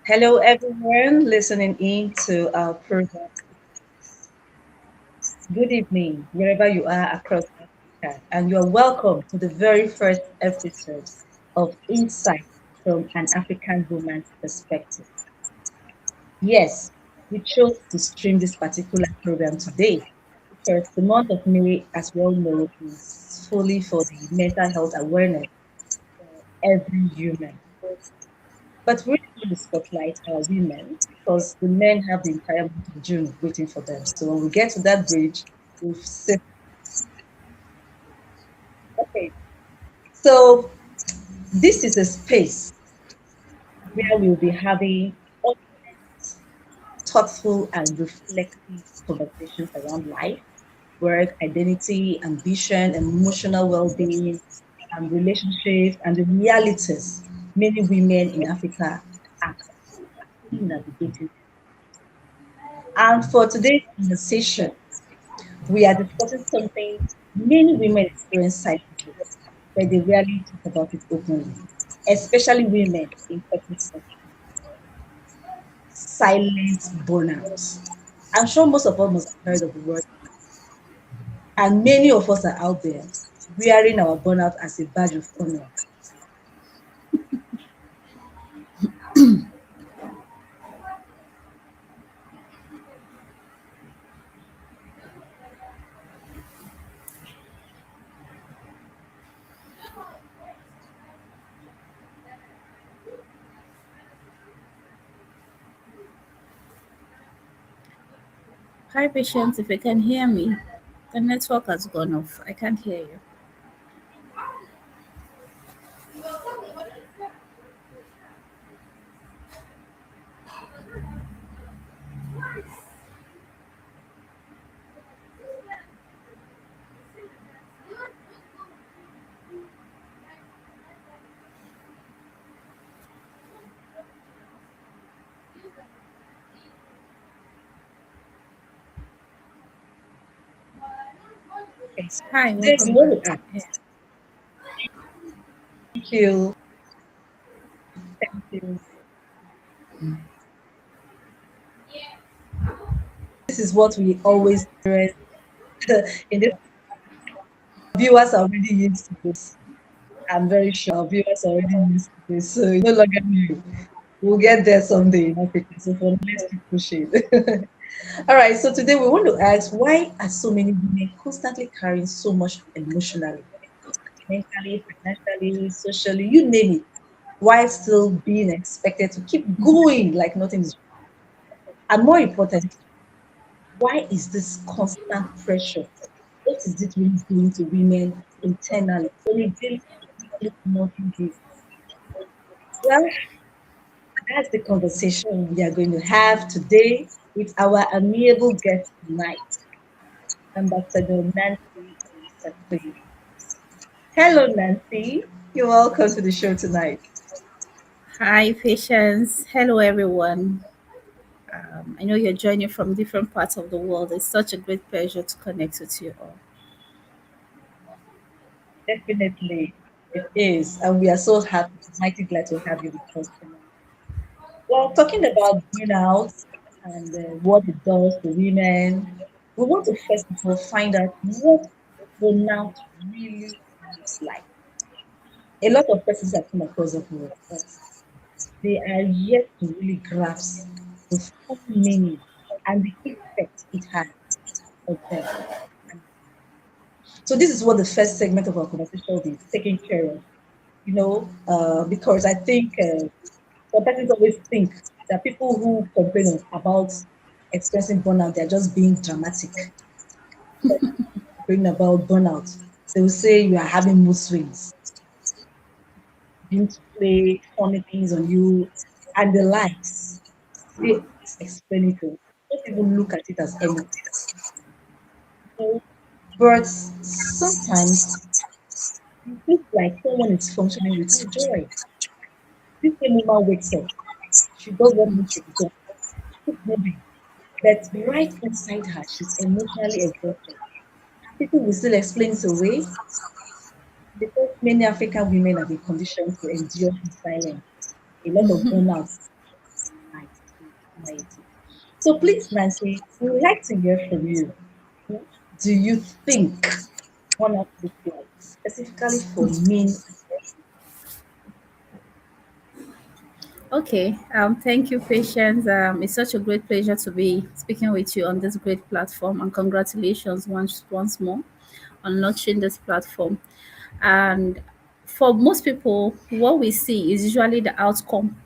Hello, everyone listening in to our program. Good evening, wherever you are across Africa, and you are welcome to the very first episode of Insight from an African Woman's Perspective. Yes, we chose to stream this particular program today because the month of May, as we all know, is fully for the mental health awareness for every human. But we really want to spotlight our women because the men have the entire month of June waiting for them. So when we get to that bridge, we'll sit. Okay. So this is a space where we'll be having honest, thoughtful, and reflective conversations around life, work, identity, ambition, emotional well-being, and relationships, and the realities many women in Africa are actually navigating. And for today's conversation, we are discussing something many women experience silently, but they rarely talk about it openly, especially women in corporate sector. Silent burnout. I'm sure most of us must have heard of the word, and many of us are out there wearing our burnout as a badge of honor. Hi, patients. If you can hear me, the network has gone off. I can't hear you. Okay, so Hi, today we welcome back. want to ask Yeah. you, thank you. This is what we always stress in this. Viewers are already used to this. I'm very sure our viewers are already used to this, so it's no longer new. We'll get there someday in Africa. So for now, let's keep pushing. All right. So today we want to ask, why are so many women constantly carrying so much emotionally, mentally, financially, socially, you name it, while still being expected to keep going like nothing is wrong? And more importantly, why is this constant pressure? What is it really doing to women internally on a daily, weekly, monthly basis? Well, that's the conversation we are going to have today with our amiable guest tonight, Ambassador Nancy Olisakwe. Hello, Nancy. You're welcome to the show tonight. Hi, patients. Hello, everyone. I know you're joining from different parts of the world. It's such a great pleasure to connect with you all. Definitely, it is. And we are so happy, mighty glad to have you with us tonight. Well, talking about burnout and what it does to women, we want to first of all find out what burnout really looks like. A lot of persons have come across that word, but they are yet to really grasp the full meaning and the effect it has on them. And so this is what the first segment of our conversation will be taking care of. Because I think some persons always think that people who complain about expressing burnout, they're just being dramatic. Complaining about burnout, they will say you are having mood swings, begin to play funny things on you, and the likes. They explain it to. Don't even look at it as anything. So, but sometimes it looks like someone is functioning without joy. This same woman wakes up, she does what needs to be done, keep moving, but right inside her, she's emotionally exhausted. People will still explain it away because many African women have been conditioned to endure in silence. A lot of burnout. society. So please, Nancy, we would like to hear from you. What do you think burnout looks like, specifically for men? Okay, thank you, Patience. It's such a great pleasure to be speaking with you on this great platform, and congratulations once more on launching this platform. And for most people, what we see is usually the outcome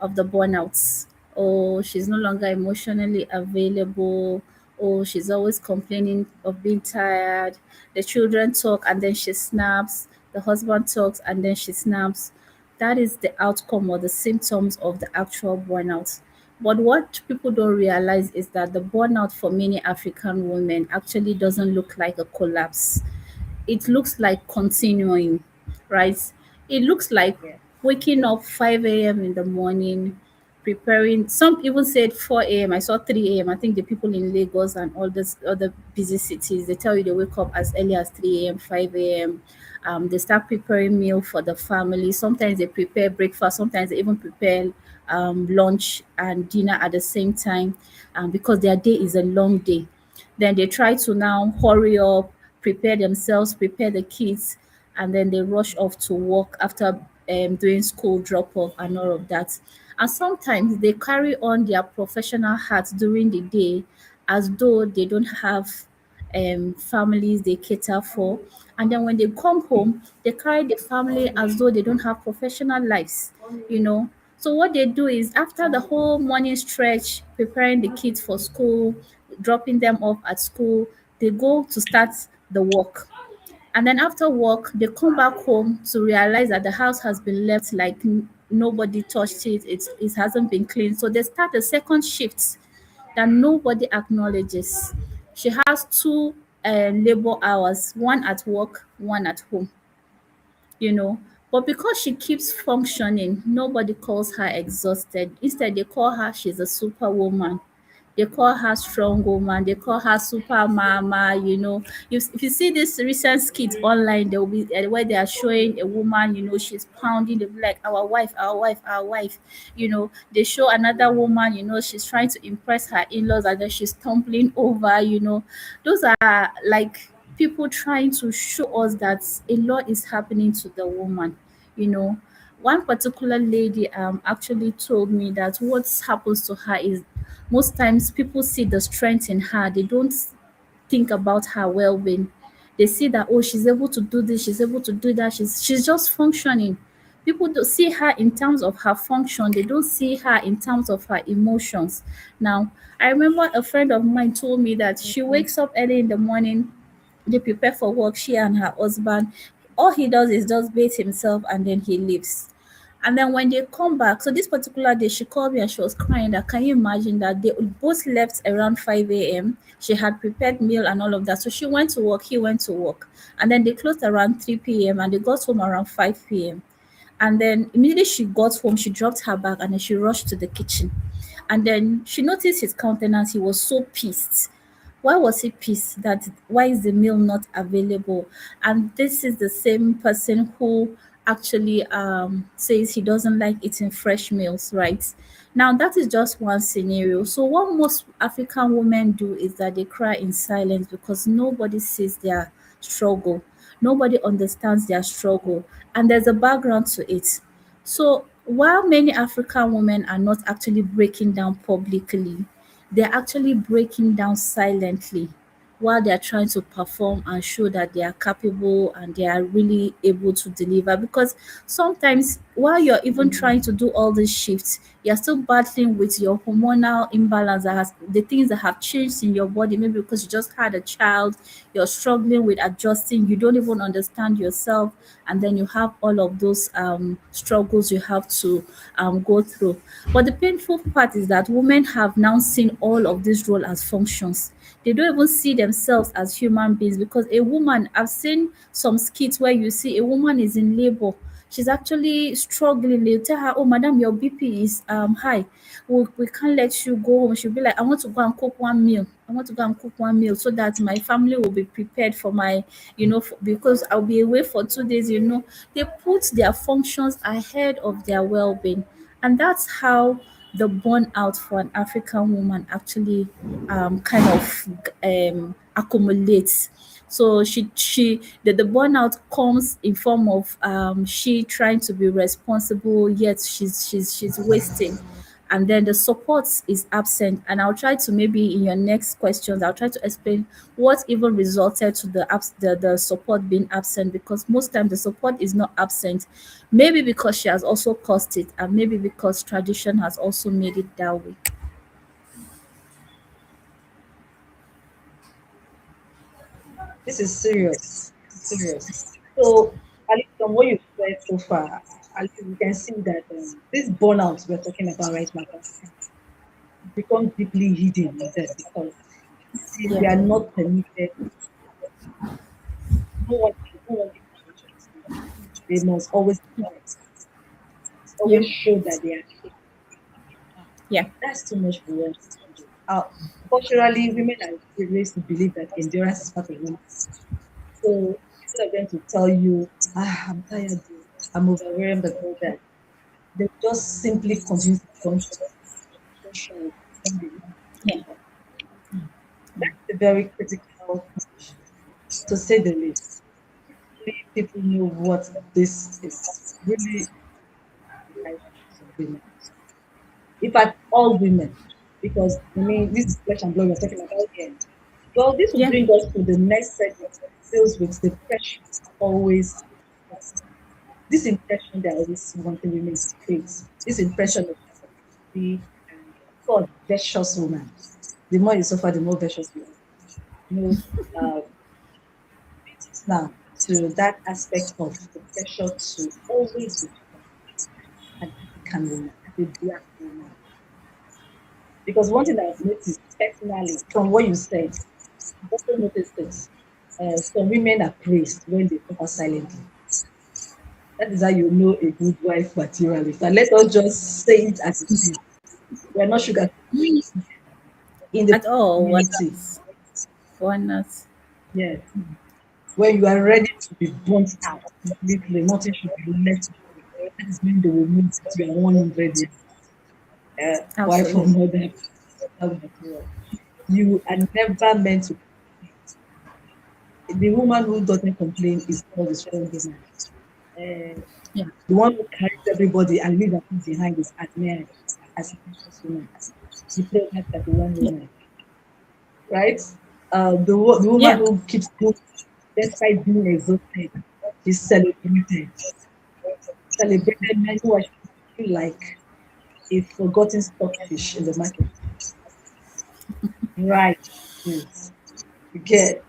of the burnouts. Oh, she's no longer emotionally available. Oh, she's always complaining of being tired. The children talk and then she snaps. The husband talks and then she snaps. That is the outcome or the symptoms of the actual burnout. But what people don't realize is that the burnout for many African women actually doesn't look like a collapse. It looks like continuing, right? It looks like Yeah. waking up 5 a.m. in the morning, preparing. Some even said 4 a.m. I saw 3 a.m. I think the people in Lagos and all these other busy cities, they tell you they wake up as early as 3 a.m., 5 a.m. They start preparing meal for the family. Sometimes they prepare breakfast. Sometimes they even prepare lunch and dinner at the same time, because their day is a long day. Then they try to now hurry up, prepare themselves, prepare the kids, and then they rush off to work after doing school drop off and all of that. And sometimes they carry on their professional hats during the day as though they don't have families they cater for. And then when they come home, they carry the family as though they don't have professional lives, you know. So what they do is after the whole morning stretch, preparing the kids for school, dropping them off at school, they go to start the work. And then after work, they come back home to realize that the house has been left like nobody touched it. It hasn't been cleaned. So they start a second shift that nobody acknowledges. She has two labor hours, one at work, one at home, you know. But because she keeps functioning, nobody calls her exhausted. Instead, they call her she's a superwoman. They call her strong woman. They call her super mama. You know, if you see this recent skit online, there will be where they are showing a woman. You know, she's pounding the like our wife, our wife, our wife. You know, they show another woman. You know, she's trying to impress her in-laws, and then she's tumbling over. You know, those are like people trying to show us that a lot is happening to the woman. You know, one particular lady actually told me that what happens to her is most times people see the strength in her, they don't think about her well-being. They see that, oh, she's able to do this, she's able to do that, she's just functioning. People don't see her in terms of her function, they don't see her in terms of her emotions. Now, I remember a friend of mine told me that she wakes up early in the morning, they prepare for work, she and her husband. All he does is just bathe himself and then he leaves. And then when they come back, so this particular day, she called me and she was crying that, can you imagine that they both left around 5 a.m. She had prepared meal and all of that. So she went to work, he went to work. And then they closed around 3 p.m. and they got home around 5 p.m. And then immediately she got home, she dropped her bag and then she rushed to the kitchen. And then she noticed his countenance. He was so pissed. Why was he pissed? That why is the meal not available? And this is the same person who actually says he doesn't like eating fresh meals, right? Now that is just one scenario. So what most African women do is that they cry in silence because nobody sees their struggle. Nobody understands their struggle. And there's a background to it. So while many African women are not actually breaking down publicly, they're actually breaking down silently while they're trying to perform and show that they are capable and they are really able to deliver. Because sometimes while you're even trying to do all these shifts, you're still battling with your hormonal imbalance that has the things that have changed in your body, maybe because you just had a child, you're struggling with adjusting, you don't even understand yourself, and then you have all of those struggles you have to go through. But the painful part is that women have now seen all of these roles as functions. They don't even see themselves as human beings because a woman, I've seen some skits where you see a woman is in labor. She's actually struggling. They tell her, oh, madam, your BP is high. We can't let you go home. She'll be like, I want to go and cook one meal. I want to go and cook one meal so that my family will be prepared for my, because I'll be away for 2 days, They put their functions ahead of their well being. And that's how the burnout for an African woman actually kind of accumulates. So the burnout comes in form of she trying to be responsible, yet she's wasting, and then the support is absent. And I'll try to, maybe in your next questions, I'll try to explain what even resulted to the support being absent, because most times the support is not absent, maybe because she has also caused it, and maybe because tradition has also made it that way. This is serious. Serious. So, at least from what you've said so far, at least you can see that this burnout we're talking about right now becomes deeply hidden in them because see, Yeah, they are not permitted. No one gives permission to them. They must always be right. yeah, Always show that they are capable. Ah, yeah, that's too much for them to handle. Culturally, women are raised to believe that endurance is part of women. So instead of them to tell you, I'm tired, oh, I'm overwhelmed and all that, they just simply continue to function, function when they want yeah. to. That's a very critical position, to say the least. Really, people know what this is really like for women. In fact, all women, because I mean, this is flesh and blood we're talking about here. Well, this will Yeah, bring us to the next segment that deals with the pressure always this impression that always wanting women to create, this impression of be called virtuous woman. The more you suffer, the more virtuous you are. You know, brings us now to that aspect of the pressure to always be an African woman, as a black woman. Because one thing I've noticed personally from what you said, I've also noticed this. Some women are praised when they suffer silently. That is how you know a good wife materialist. And let us just say it as it is. We're not sugar in the at all. Why not? community. Why not? Yes. When you are ready to be burnt out completely, nothing should be left. That is when they will meet that you are 100 years wife or Absolutely. mother. You are never meant to. The woman who doesn't complain is called a strong woman. Uh, Yeah, the one who carries everybody and leaves her behind is admired as a precious woman. You play that like a one yeah, woman, right? The woman yeah. who keeps going despite being exhausted is celebrated. Celebrated men who are feel like a forgotten stockfish in the market. Right. Yes. You get.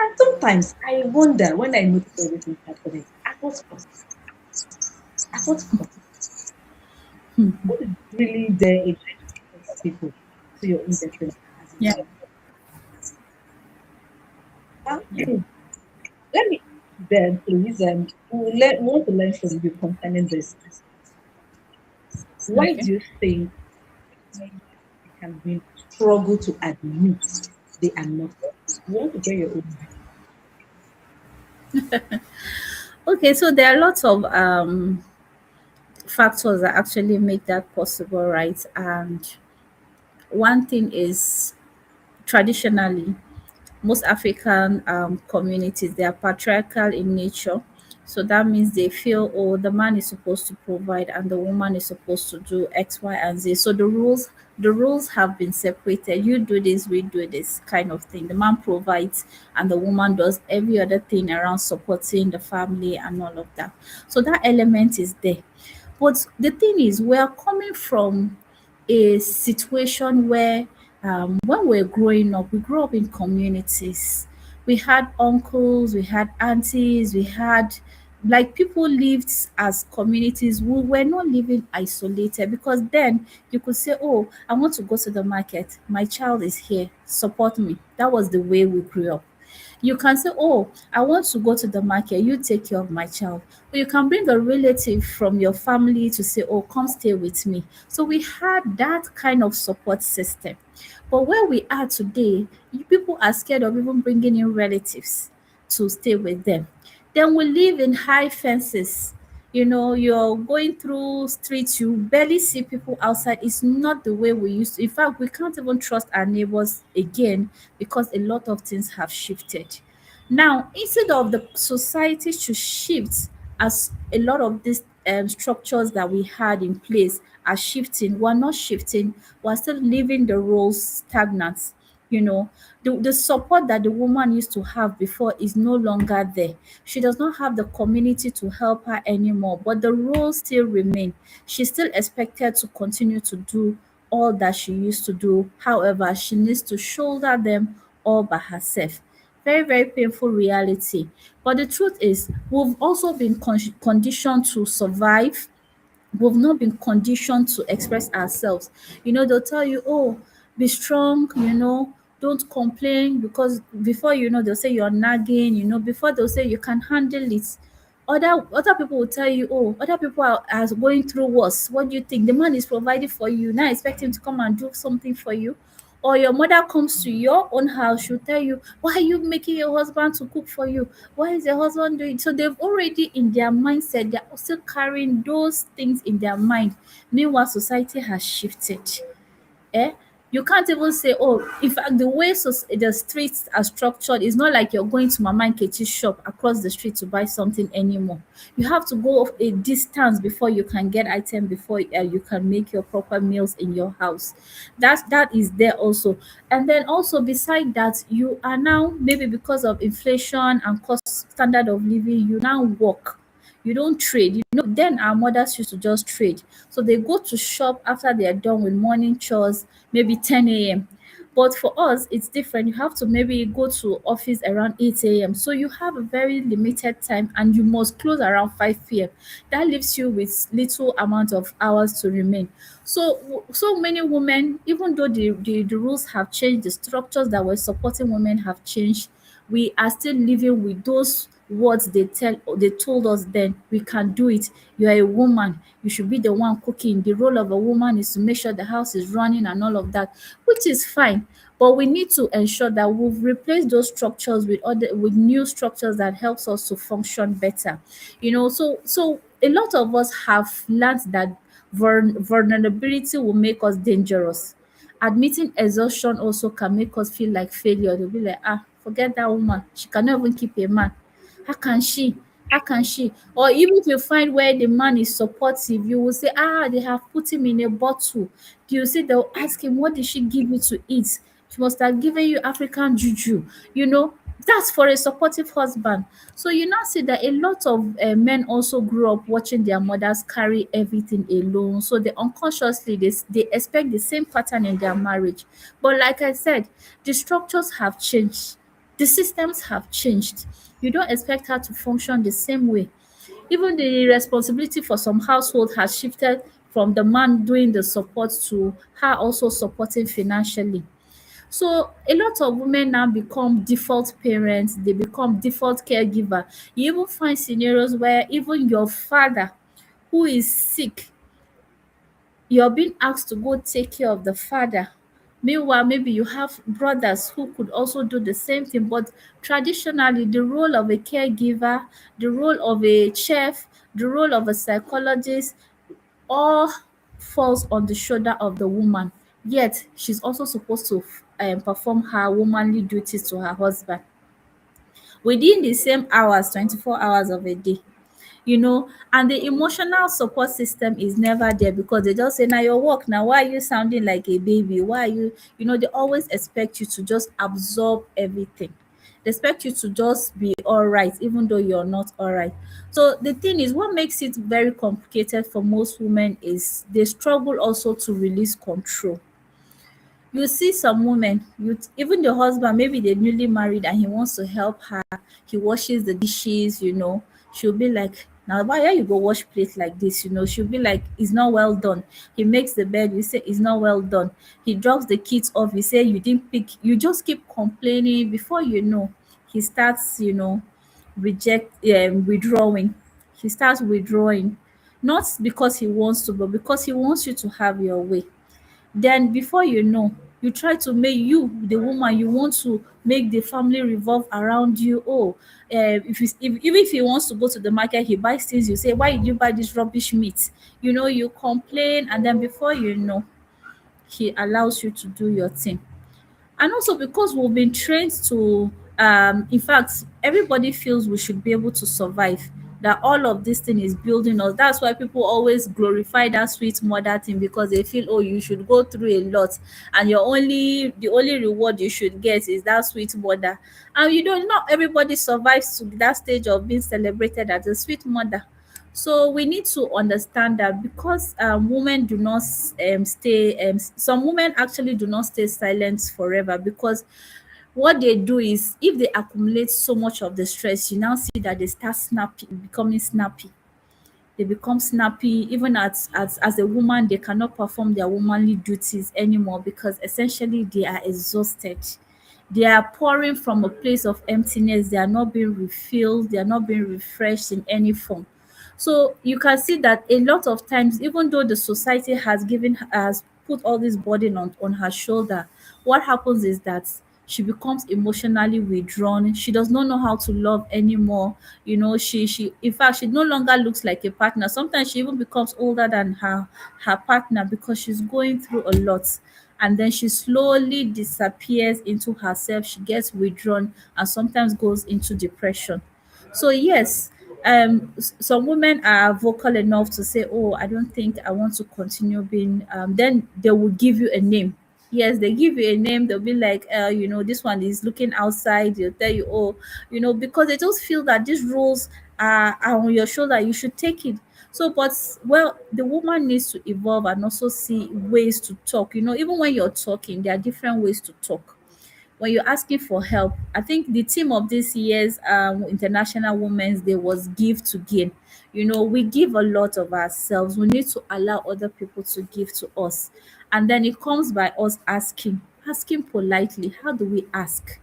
And sometimes I wonder when I notice all these things happening, at what cost? At what cost? What is really there in trying to force people to your own destiny as a Yeah. woman? Let me then please we want to learn from you concerning this. Why Okay. do you think African women struggle to admit they are not complete? You want to get your own view. Okay, so there are lots of factors that actually make that possible, right? And one thing is, traditionally, most African communities, they are patriarchal in nature. So that means they feel, oh, the man is supposed to provide and the woman is supposed to do X, Y, and Z. So the rules have been separated. You do this, we do this kind of thing. The man provides and the woman does every other thing around supporting the family and all of that. So that element is there. But the thing is, we are coming from a situation where when we're growing up, we grew up in communities. We had uncles, we had aunties, we had, like, people lived as communities. We were not living isolated, because then you could say, oh, I want to go to the market. My child is here. Support me. That was the way we grew up. You can say, oh, I want to go to the market, you take care of my child. Or you can bring a relative from your family to say, oh, come stay with me. So we had that kind of support system. But where we are today, people are scared of even bringing in relatives to stay with them. Then we live in high fences. you're going through streets, you barely see people outside. It's not the way we used to. In fact, we can't even trust our neighbors again because a lot of things have shifted. Now, instead of the society to shift, as a lot of these structures that we had in place are shifting, we're not shifting, we're still leaving the roles stagnant. you know the support that the woman used to have before is no longer there. She does not have the community to help her anymore, but the roles still remain. She's still expected to continue to do all that she used to do. However, she needs to shoulder them all by herself. Very, very painful reality. But the truth is, we've also been conditioned to survive. We've not been conditioned to express ourselves. They'll tell you, oh, be strong, don't complain, because before they'll say you're nagging, before they'll say you can handle it. Other people will tell you, oh, other people are going through worse. What do you think? The man is providing for you. Now expect him to come and do something for you. Or your mother comes to your own house, she'll tell you, why are you making your husband to cook for you? Why is your husband doing? So they've already in their mindset, they're still carrying those things in their mind. Meanwhile, society has shifted. Eh? You can't even say, oh, in fact, the way the streets are structured is not like you're going to Mama Nkechi's shop across the street to buy something anymore. You have to go a distance before you can get item, before you can make your proper meals in your house. That is there also. And then also beside that, you are now, maybe because of inflation and cost standard of living, you now work. You don't trade. Then our mothers used to just trade. So they go to shop after they are done with morning chores, maybe 10 a.m. But for us, it's different. You have to maybe go to office around 8 a.m. So you have a very limited time and you must close around 5 p.m. That leaves you with little amount of hours to remain. So many women, even though the rules have changed, the structures that were supporting women have changed, we are still living with those words they told us then. We can do it. You are a woman, you should be the one cooking. The role of a woman is to make sure the house is running and all of that, which is fine. But we need to ensure that we've replaced those structures with new structures that helps us to function better. So a lot of us have learned that vulnerability will make us dangerous. Admitting exhaustion also can make us feel like failure. They'll be like, forget that woman. She cannot even keep a man. How can she? How can she? Or even if you find where the man is supportive, you will say, they have put him in a bottle. You see, they'll ask him, what did she give you to eat? She must have given you African juju. That's for a supportive husband. So you now see that a lot of men also grew up watching their mothers carry everything alone. So they unconsciously they expect the same pattern in their marriage. But like I said, the structures have changed. The systems have changed. You don't expect her to function the same way. Even the responsibility for some household has shifted from the man doing the support to her also supporting financially. So a lot of women now become default parents, they become default caregiver. You even find scenarios where even your father who is sick, you're being asked to go take care of the father. Meanwhile, maybe you have brothers who could also do the same thing. But traditionally, the role of a caregiver, the role of a chef, the role of a psychologist, all falls on the shoulder of the woman. Yet, she's also supposed to perform her womanly duties to her husband within the same hours, 24 hours of a day. And the emotional support system is never there because they just say, now your work, now why are you sounding like a baby? Why are they always expect you to just absorb everything. They expect you to just be all right, even though you're not all right. So the thing is, what makes it very complicated for most women is they struggle also to release control. You see some women, even the husband, maybe they're newly married and he wants to help her. He washes the dishes, she'll be like, now why are you go wash plate like this? She'll be like, it's not well done. He makes the bed, you say it's not well done. He drops the kids off, you say you didn't pick, you just keep complaining. Before you know, he starts, withdrawing. He starts withdrawing, not because he wants to, but because he wants you to have your way. Then before you know, You try to make you the woman, you want to make the family revolve around you. Oh, even if he wants to go to the market, he buys things, you say, why did you buy this rubbish meat? You know, you complain, and then before you know, he allows you to do your thing. And also because we've been trained to, in fact, everybody feels we should be able to survive, that all of this thing is building us. That's why people always glorify that sweet mother thing, because they feel, oh, you should go through a lot, and the only reward you should get is that sweet mother. And you know, not everybody survives to that stage of being celebrated as a sweet mother. So we need to understand that, because women do not stay, some women actually do not stay silent forever, because what they do is, if they accumulate so much of the stress, you now see that they start snappy, becoming snappy. They become snappy. Even as a woman, they cannot perform their womanly duties anymore, because essentially they are exhausted. They are pouring from a place of emptiness. They are not being refilled, they are not being refreshed in any form. So you can see that a lot of times, even though the society has put all this burden on her shoulder, what happens is that she becomes emotionally withdrawn. She does not know how to love anymore. You know, she in fact, she no longer looks like a partner. Sometimes she even becomes older than her partner, because she's going through a lot, and then she slowly disappears into herself. She gets withdrawn and sometimes goes into depression. So yes, some women are vocal enough to say, oh, I don't think I want to continue being, then they will give you a name. Yes, they give you a name. They'll be like, you know, this one is looking outside. They'll tell you, oh, you know, because they just feel that these roles are on your shoulder. You should take it. So, but well, the woman needs to evolve and also see ways to talk. You know, even when you're talking, there are different ways to talk. When you're asking for help, I think the theme of this year's International Women's Day was give to gain. You know, we give a lot of ourselves. We need to allow other people to give to us. And then it comes by us asking politely. How do we ask?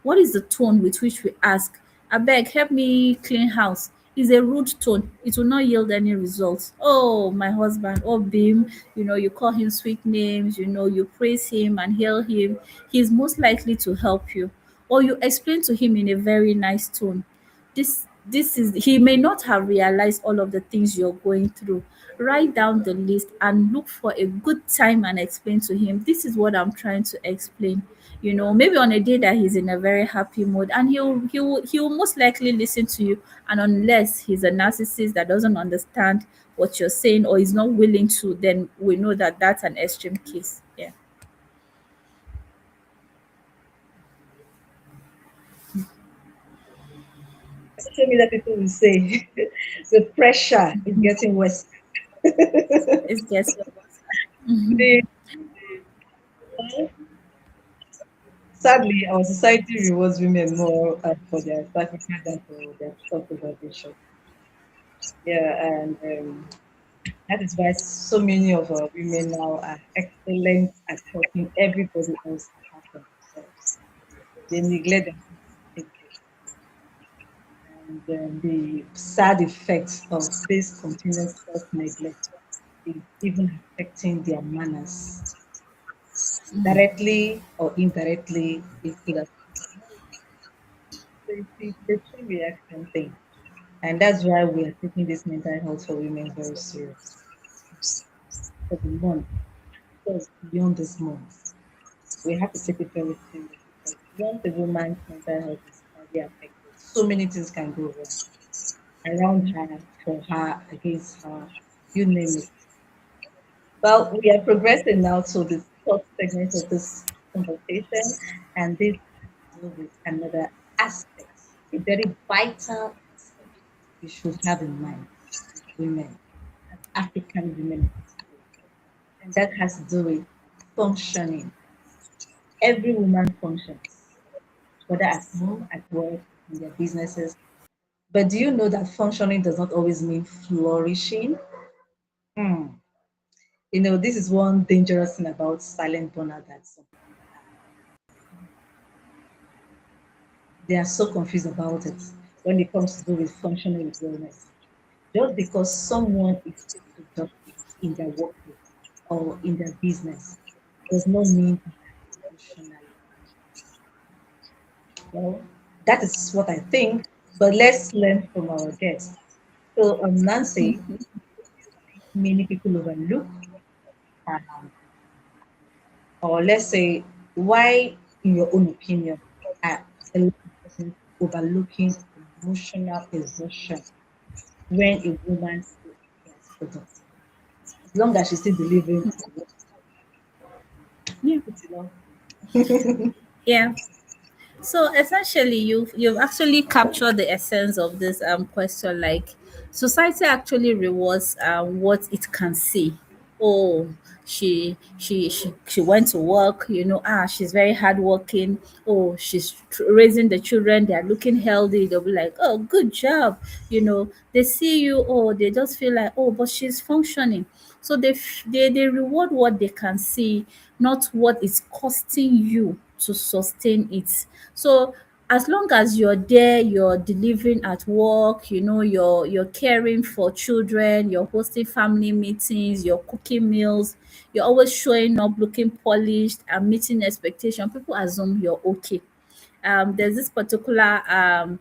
What is the tone with which we ask? Abeg, help me clean house. Is a rude tone. It will not yield any results. Oh, my husband, oh, Bim, you know, you call him sweet names, you know, you praise him and hail him. He's most likely to help you. Or you explain to him in a very nice tone. This is, he may not have realized all of the things you're going through. Write down the list and look for a good time and explain to him, this is what I'm trying to explain. You know, maybe on a day that he's in a very happy mood, and he'll most likely listen to you. And unless he's a narcissist that doesn't understand what you're saying, or is not willing to, then we know that that's an extreme case. Yeah. Social media people will say the pressure is getting worse. It's just The- Sadly, our society rewards women more for their sacrifice than for their self-preservation. Yeah, and that is why so many of our women now are excellent at helping everybody else apart from themselves. They neglect themselves completely. And the sad effects of this continuous self-neglect is even affecting their manners. Directly or indirectly, it could affect marriage. So it's a chain reaction thing. And that's why we are taking this mental health for women very serious for the month. Because beyond this month, we have to take it very serious because once a woman's mental health is badly affected, so many things can go wrong around her, for her, against her, you name it. Well, we are progressing now to the fourth segment of this conversation, and this has to do with another aspect, a very vital aspect you should have in mind as women, as African women in particular. And that has to do with functioning. Every woman functions, whether at home, at work, in their businesses. But do you know that functioning does not always mean flourishing? Hmm. You know, this is one dangerous thing about silent burnout that some people have. They are so confused about it when it comes to do with functioning with wellness. Just because someone is so productive in their workplace or in their business does not mean emotionally. Well, that is what I think, but let's learn from our guests. So, Nancy, many people overlook, um, or let's say, why, in your own opinion, are a lot of persons overlooking emotional exhaustion when a woman still appears productive? As long as she's still delivering, Yeah. you know. Yeah. So essentially, you've actually captured the essence of this question. Like, society actually rewards what it can see. Oh, she went to work. She's very hardworking. Oh, she's raising the children. They are looking healthy. They'll be like, oh, good job. They see you. Oh, they just feel like, oh, but she's functioning. So they reward what they can see, not what is costing you to sustain it. So as long as you're there, you're delivering at work, you're caring for children, you're hosting family meetings, you're cooking meals, you're always showing up looking polished and meeting expectation, people assume you're okay. There's this particular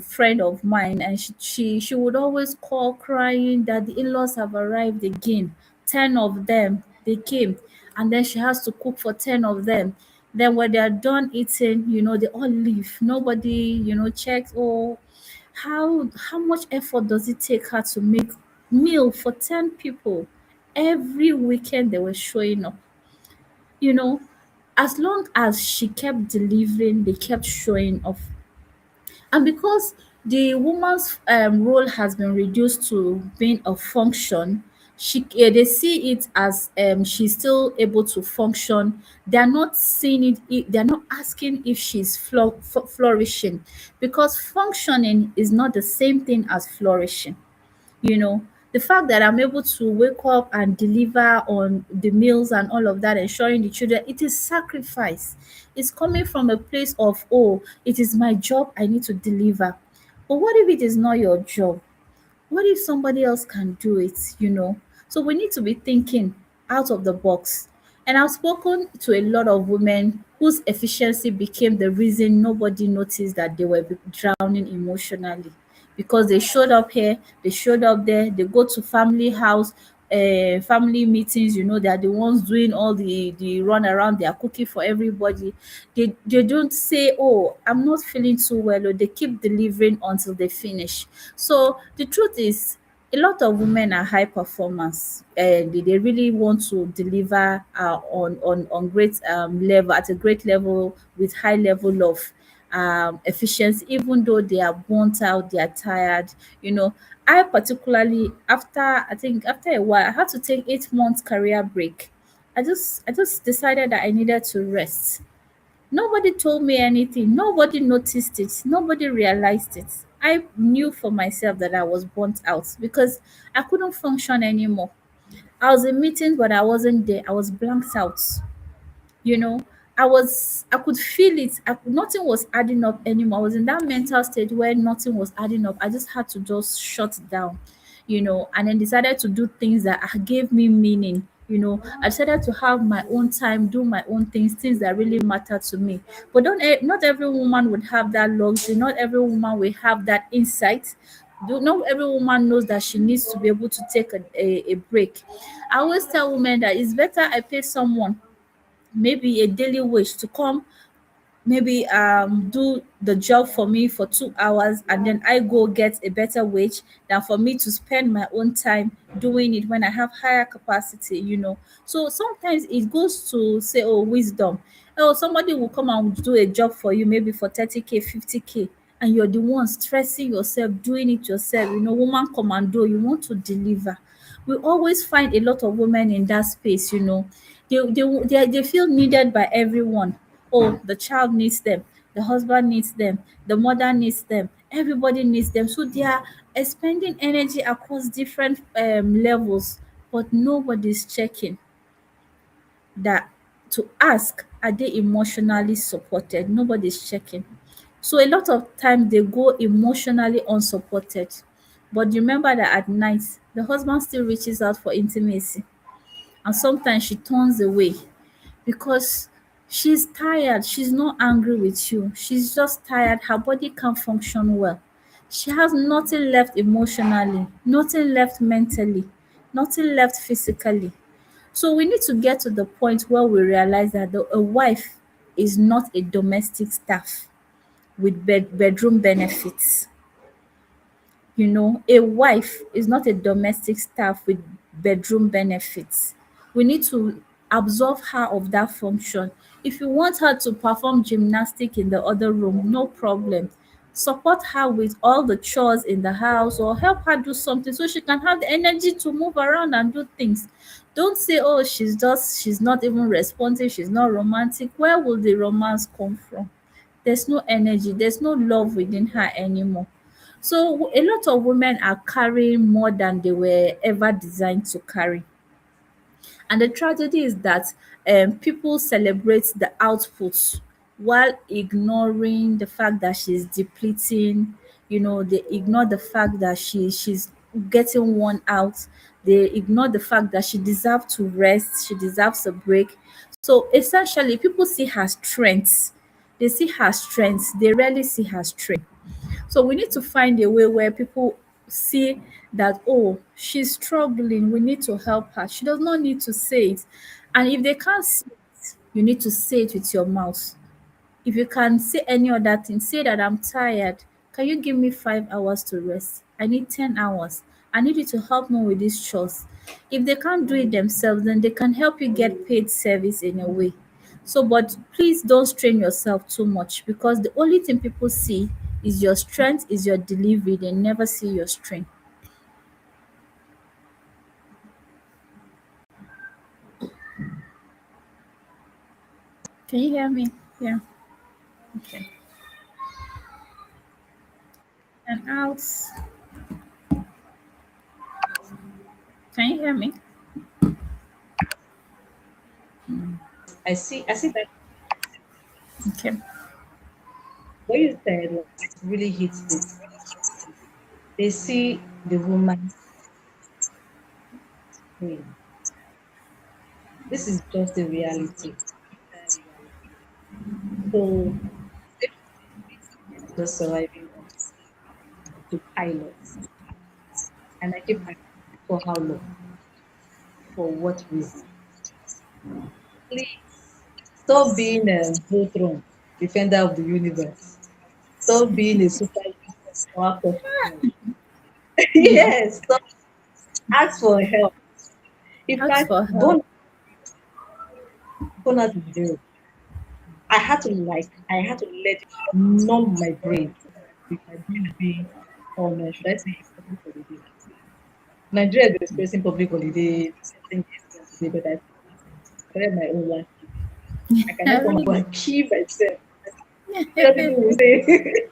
friend of mine, and she would always call crying that the in-laws have arrived again. 10 of them, they came, and then she has to cook for 10 of them. Then when they are done eating, they all leave. Nobody, checks, oh, how much effort does it take her to make meal for 10 people? Every weekend they were showing up. you know as long as she kept delivering, they kept showing up. And because the woman's role has been reduced to being a function, they see it as she's still able to function. They're not seeing they're not asking if she's flourishing, because functioning is not the same thing as flourishing. you know the fact that I'm able to wake up and deliver on the meals and all of that, ensuring the children, it is sacrifice. It's coming from a place of, oh, it is my job, I need to deliver. But what if it is not your job? What if somebody else can do it? So we need to be thinking out of the box. And I've spoken to a lot of women whose efficiency became the reason nobody noticed that they were drowning emotionally, because they showed up here, they showed up there, they go to family house, family meetings. They are the ones doing all the run around, they are cooking for everybody. They don't say, oh, I'm not feeling too well, or they keep delivering until they finish. So the truth is, a lot of women are high performers, and they really want to deliver on great level, at a great level, with high level of efficiency, even though they are burnt out, they are tired. I particularly, after a while, I had to take 8 months career break. I just decided that I needed to rest. Nobody told me anything. Nobody noticed it. Nobody realized it. I knew for myself that I was burnt out because I couldn't function anymore. I was in meetings, but I wasn't there. I was blanked out. you know I could feel it. Nothing was adding up anymore. I was in that mental state where nothing was adding up. I just had to just shut down, and then decided to do things that gave me meaning. I decided to have my own time, do my own things that really matter to me. But not every woman would have that luxury. Not every woman will have that insight. Not every woman knows that she needs to be able to take a break. I always tell women that it's better I pay someone maybe a daily wage to come, maybe do the job for me for 2 hours, and then I go get a better wage, than for me to spend my own time doing it when I have higher capacity. So sometimes it goes to say, oh, wisdom. Oh, somebody will come and do a job for you, maybe for 30K, 50K, and you're the one stressing yourself, doing it yourself. Woman commando, you want to deliver. We always find a lot of women in that space. They feel needed by everyone. Oh, the child needs them, the husband needs them, the mother needs them, everybody needs them. So they are expending energy across different levels, but nobody's checking that to ask, are they emotionally supported? Nobody's checking. So a lot of time they go emotionally unsupported. But remember that at night, the husband still reaches out for intimacy, and sometimes she turns away because She's tired. She's not angry with you. She's just tired. Her body can't function well. She has nothing left emotionally, nothing left mentally, nothing left physically. So we need to get to the point where we realize that a wife is not a domestic staff with bedroom benefits. You know, a wife is not a domestic staff with bedroom benefits. We need to absolve her of that function. If you want her to perform gymnastic in the other room, no problem. Support her with all the chores in the house or help her do something so she can have the energy to move around and do things. Don't say, oh, she's not even responsive, she's not romantic. Where will the romance come from? There's no energy, there's no love within her anymore. So a lot of women are carrying more than they were ever designed to carry. And the tragedy is that people celebrate the outputs while ignoring the fact that she's depleting. You know, they ignore the fact that she's getting worn out. They ignore the fact that she deserves to rest, she deserves a break. So essentially, people see her strengths. They see her strengths, they rarely see her strength. So we need to find a way where people see that, oh, she's struggling, we need to help her. She does not need to say it. And if they can't see it, you need to say it with your mouth. If you can say any other thing, say that I'm tired. Can you give me 5 hours to rest? I need 10 hours. I need you to help me with these chores. If they can't do it themselves, then they can help you get paid service in a way. So, but please don't strain yourself too much because the only thing people see is your strength, is your delivery. They never see your strength. Can you hear me? Yeah. Okay. And out. Can you hear me? I see that Okay. what you said like, really hits it. They see the woman scream. This is just the reality. So just surviving on to pilots. And I keep asking for how long? For what reason? Please stop being a Voltron, defender of the universe. Stop being a super power person. Yes, stop. Ask for help. In Ask fact, for help. bonus is real. I had to let it numb my brain with my brain being on, should I say, a public holiday. Nigeria is experiencing public holiday certain days yesterday, but I started my own last week. I cannot come and go Really? and kill myself. Other people will say,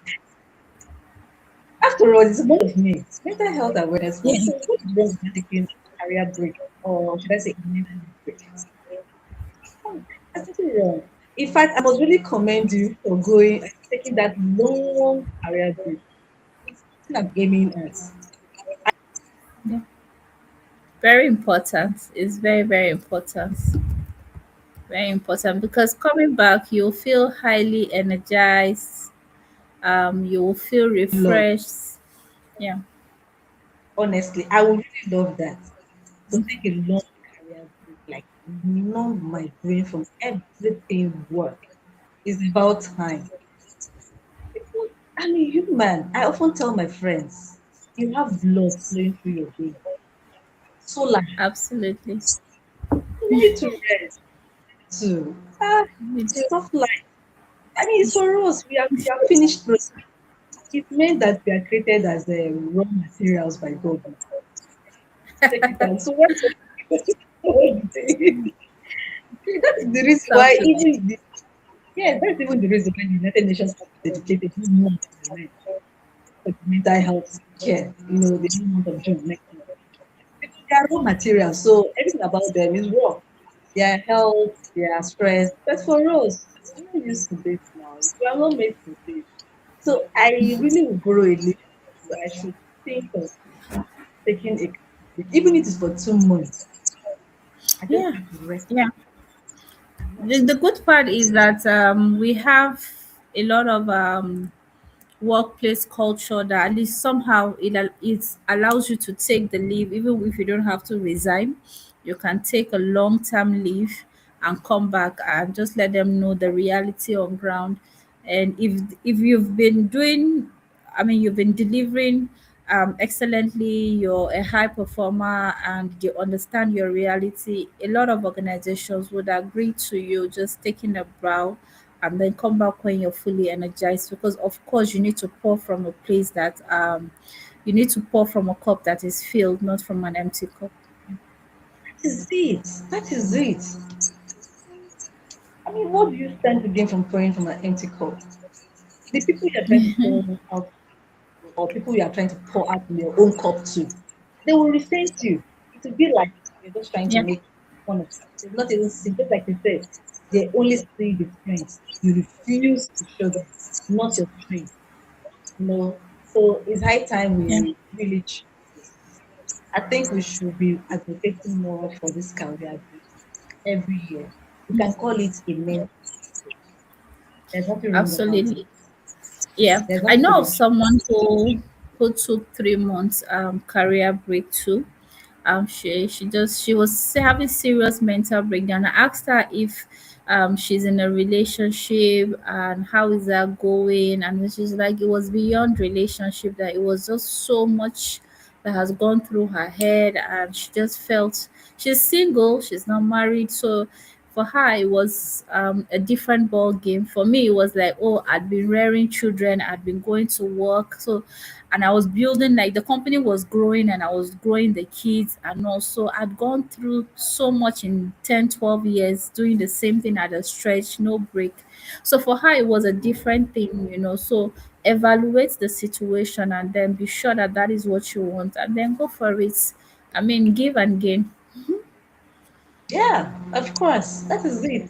after all, it's more of me. Mental health awareness. Yeah. What's wrong with taking a career break? Or should I say, a mental health break? Oh, that's nothing wrong. In fact, I must really commend you for taking that long career break. It's something I'm aiming at. Yeah. Very important. It's very, very important. Very important because coming back, you'll feel highly energized. You will feel Love, refreshed. Yeah. honestly, I would really love that. To take a long career break, like numb my brain from everything work. It's about time. People, I'm a human. I often tell my friends, you have blood flowing through your veins. Solar, Absolutely. you need to rest too. We do. Stuff like, I mean, it's for us. We are finished products. It meant that we are created as the raw materials by God. Take it out. So what's the That's the reason why Absolutely. that's even the reason why the United Nations have dedicated this month of July for mental health care. The new month of June next month. Because they are raw materials, so everything about them is raw. Their health, their stress. But for us, we are not used to this now. We are not made for this. So I really will borrow a little. So I should think of taking even if it's for 2 months. I just Yeah. need to rest. Yeah. The good part is that we have a lot of workplace culture that at least somehow it allows you to take the leave even if you don't have to resign. You can take a long term leave and come back and just let them know the reality on ground. And if you've been doing, I mean, you've been delivering excellently, you're a high performer and you understand your reality, a lot of organizations would agree to you just taking a bow and then come back when you're fully energized, because of course you need to pour from a place that you need to pour from a cup that is filled, not from an empty cup. That is it. That is it. I mean, what do you stand to gain from pouring from an empty cup? The people you're trying to pour out to, or people you are trying to pour out in your own cup to, they will resent you. It will be like you're just trying to Yeah. make fun of them. It's not even see, just like you said, they only see the strengths. You refuse to show them, not your strength. So it's high time Yeah. we really change this. I think we should be advocating more for this career break every year. We can call it a mental break. There's nothing wrong about it. Absolutely. Yeah, There's I nothing to know be of ashamed. someone who took 3 months career break too. She was having serious mental breakdown. I asked her if she's in a relationship and how is that going, and then she's like it was beyond relationship, that it was just so much that has gone through her head, and she just felt she's single, she's not married, so for her it was a different ball game. For me it was like, oh, I'd been rearing children, I'd been going to work, so and I was building, like the company was growing and I was growing the kids, and also I'd gone through so much in 10, 12 years doing the same thing at a stretch, no break. So for her it was a different thing. So evaluate the situation and then be sure that that is what you want and then go for it. I mean, give and gain. Yeah, of course. That is it.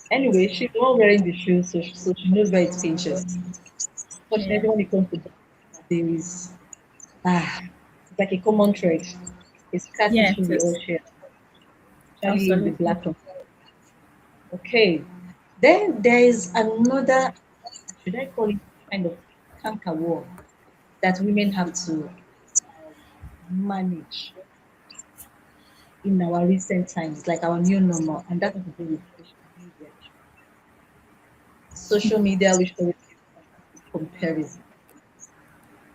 Anyway, she's the one wearing the shoes, so she knows where it pinches. Yeah. Fortunately, when it comes to that, there is it's like a common thread. A scar Yeah, tissue it we all is. share, especially the Absolutely. black one. Okay. Then there is another, should I call it kind of canker war that women have to manage in our recent times, like our new normal, and that has to do with social media. Social media, which always comparison.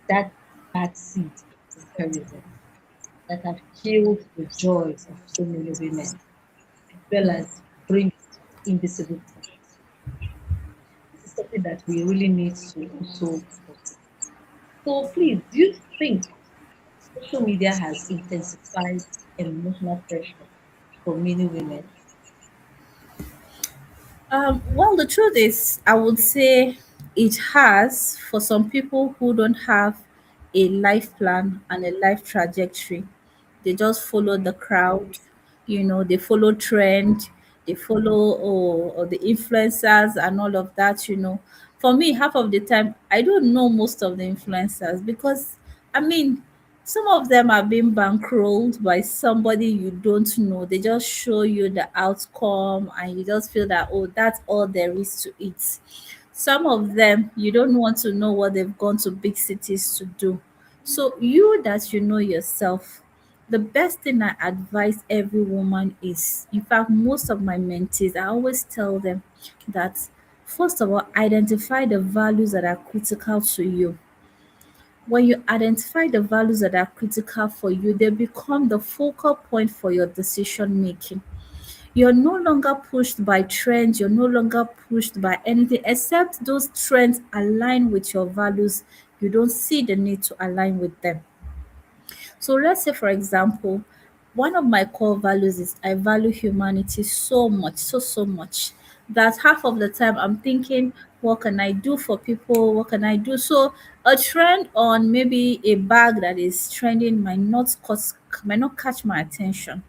That bad seed of comparison that have killed the joys of so many women, as well as bring invisible pressure. This is something that we really need to also focus. So please, do you think social media has intensified emotional pressure for many women? Well, the truth is, I would say it has for some people who don't have a life plan and a life trajectory. They just follow the crowd, they follow trend, they follow or the influencers and all of that. For me, half of the time, I don't know most of the influencers because, I mean, some of them are being bankrolled by somebody you don't know. They just show you the outcome and you just feel that, oh, that's all there is to it. Some of them, you don't want to know what they've gone to big cities to do. So, you that you know yourself, the best thing I advise every woman is, in fact, most of my mentees, I always tell them that first of all, identify the values that are critical to you. When you identify the values that are critical for you, they become the focal point for your decision making. You're no longer pushed by trends, you're no longer pushed by anything except those trends align with your values. You don't see the need to align with them. So let's say, for example, one of my core values is I value humanity so much, so, so much that half of the time I'm thinking, what can I do for people? What can I do? So a trend on maybe a bag that is trending might not catch my attention.